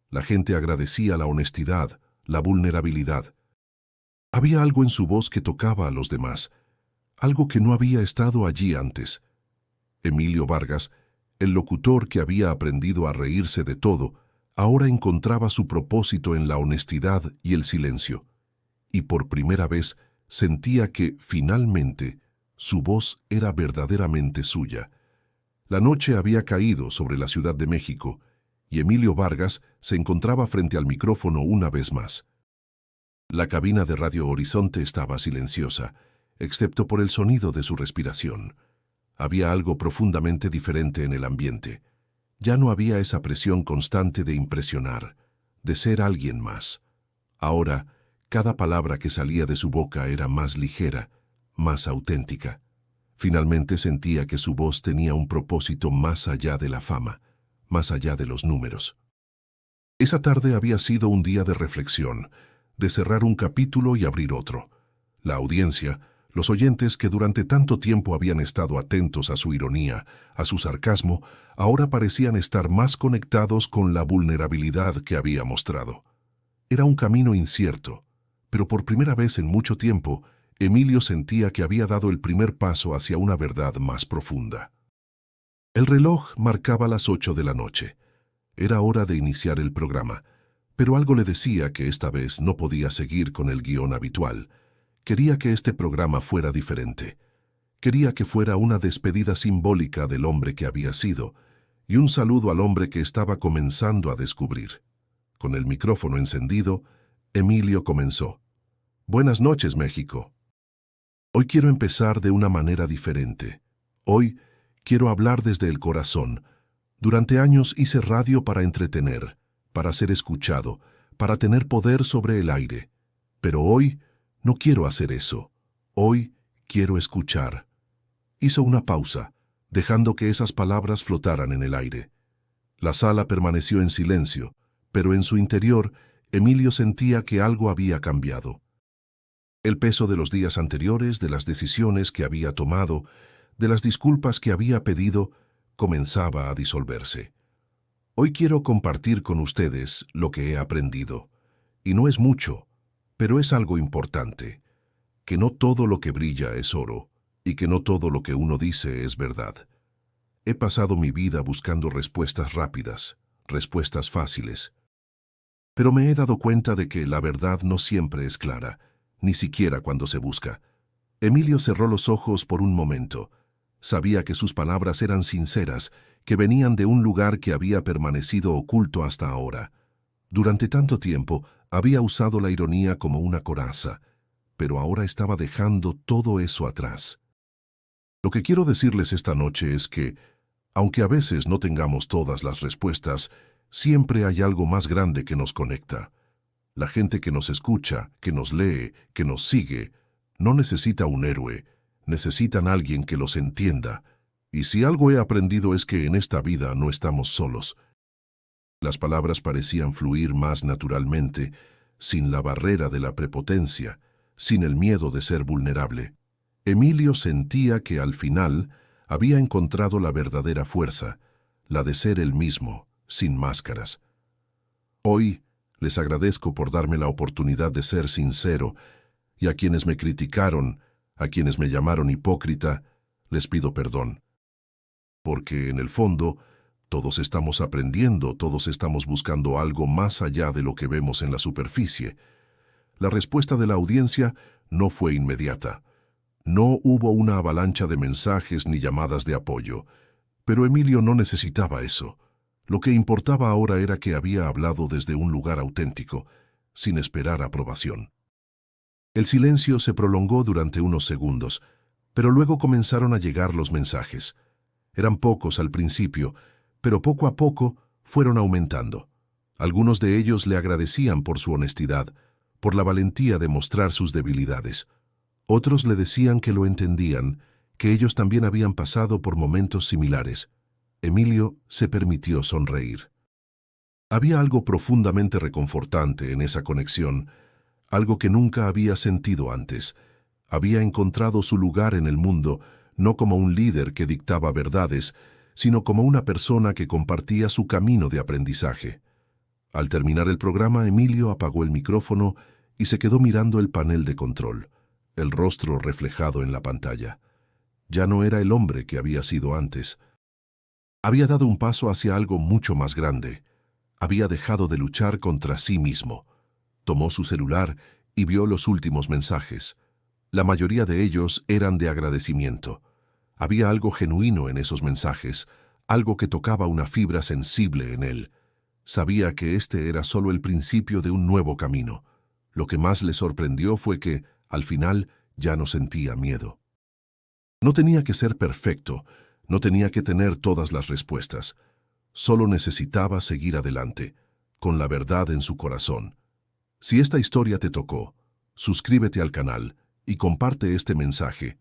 La gente agradecía la honestidad, la vulnerabilidad. Había algo en su voz que tocaba a los demás, algo que no había estado allí antes. Emilio Vargas, el locutor que había aprendido a reírse de todo, ahora encontraba su propósito en la honestidad y el silencio. Y por primera vez sentía que, finalmente, su voz era verdaderamente suya. La noche había caído sobre la Ciudad de México, y Emilio Vargas se encontraba frente al micrófono una vez más. La cabina de Radio Horizonte estaba silenciosa, excepto por el sonido de su respiración. Había algo profundamente diferente en el ambiente. Ya no había esa presión constante de impresionar, de ser alguien más. Ahora, cada palabra que salía de su boca era más ligera, más auténtica. Finalmente sentía que su voz tenía un propósito más allá de la fama, más allá de los números. Esa tarde había sido un día de reflexión, de cerrar un capítulo y abrir otro. La audiencia, los oyentes que durante tanto tiempo habían estado atentos a su ironía, a su sarcasmo, ahora parecían estar más conectados con la vulnerabilidad que había mostrado. Era un camino incierto, pero por primera vez en mucho tiempo, Emilio sentía que había dado el primer paso hacia una verdad más profunda. El reloj marcaba las 8 de la noche. Era hora de iniciar el programa, pero algo le decía que esta vez no podía seguir con el guión habitual. Quería que este programa fuera diferente. Quería que fuera una despedida simbólica del hombre que había sido y un saludo al hombre que estaba comenzando a descubrir. Con el micrófono encendido, Emilio comenzó. Buenas noches, México. Hoy quiero empezar de una manera diferente. Hoy quiero hablar desde el corazón. Durante años hice radio para entretener, para ser escuchado, para tener poder sobre el aire. Pero hoy no quiero hacer eso. Hoy quiero escuchar. Hizo una pausa, dejando que esas palabras flotaran en el aire. La sala permaneció en silencio, pero en su interior, Emilio sentía que algo había cambiado. El peso de los días anteriores, de las decisiones que había tomado, de las disculpas que había pedido, comenzaba a disolverse. Hoy quiero compartir con ustedes lo que he aprendido. Y no es mucho, pero es algo importante, que no todo lo que brilla es oro, y que no todo lo que uno dice es verdad. He pasado mi vida buscando respuestas rápidas, respuestas fáciles. Pero me he dado cuenta de que la verdad no siempre es clara, ni siquiera cuando se busca. Emilio cerró los ojos por un momento. Sabía que sus palabras eran sinceras, que venían de un lugar que había permanecido oculto hasta ahora. Durante tanto tiempo, había usado la ironía como una coraza, pero ahora estaba dejando todo eso atrás. Lo que quiero decirles esta noche es que, aunque a veces no tengamos todas las respuestas, siempre hay algo más grande que nos conecta. La gente que nos escucha, que nos lee, que nos sigue, no necesita un héroe, necesitan a alguien que los entienda. Y si algo he aprendido es que en esta vida no estamos solos. Las palabras parecían fluir más naturalmente, sin la barrera de la prepotencia, sin el miedo de ser vulnerable. Emilio sentía que al final había encontrado la verdadera fuerza, la de ser él mismo, sin máscaras. Hoy les agradezco por darme la oportunidad de ser sincero, y a quienes me criticaron, a quienes me llamaron hipócrita, les pido perdón. Porque en el fondo, todos estamos aprendiendo, todos estamos buscando algo más allá de lo que vemos en la superficie. La respuesta de la audiencia no fue inmediata. No hubo una avalancha de mensajes ni llamadas de apoyo. Pero Emilio no necesitaba eso. Lo que importaba ahora era que había hablado desde un lugar auténtico, sin esperar aprobación. El silencio se prolongó durante unos segundos, pero luego comenzaron a llegar los mensajes. Eran pocos al principio, pero poco a poco fueron aumentando. Algunos de ellos le agradecían por su honestidad, por la valentía de mostrar sus debilidades. Otros le decían que lo entendían, que ellos también habían pasado por momentos similares. Emilio se permitió sonreír. Había algo profundamente reconfortante en esa conexión, algo que nunca había sentido antes. Había encontrado su lugar en el mundo, no como un líder que dictaba verdades, sino como una persona que compartía su camino de aprendizaje. Al terminar el programa, Emilio apagó el micrófono y se quedó mirando el panel de control, el rostro reflejado en la pantalla. Ya no era el hombre que había sido antes. Había dado un paso hacia algo mucho más grande. Había dejado de luchar contra sí mismo. Tomó su celular y vio los últimos mensajes. La mayoría de ellos eran de agradecimiento. Había algo genuino en esos mensajes, algo que tocaba una fibra sensible en él. Sabía que este era solo el principio de un nuevo camino. Lo que más le sorprendió fue que, al final, ya no sentía miedo. No tenía que ser perfecto, no tenía que tener todas las respuestas. Solo necesitaba seguir adelante, con la verdad en su corazón. Si esta historia te tocó, suscríbete al canal y comparte este mensaje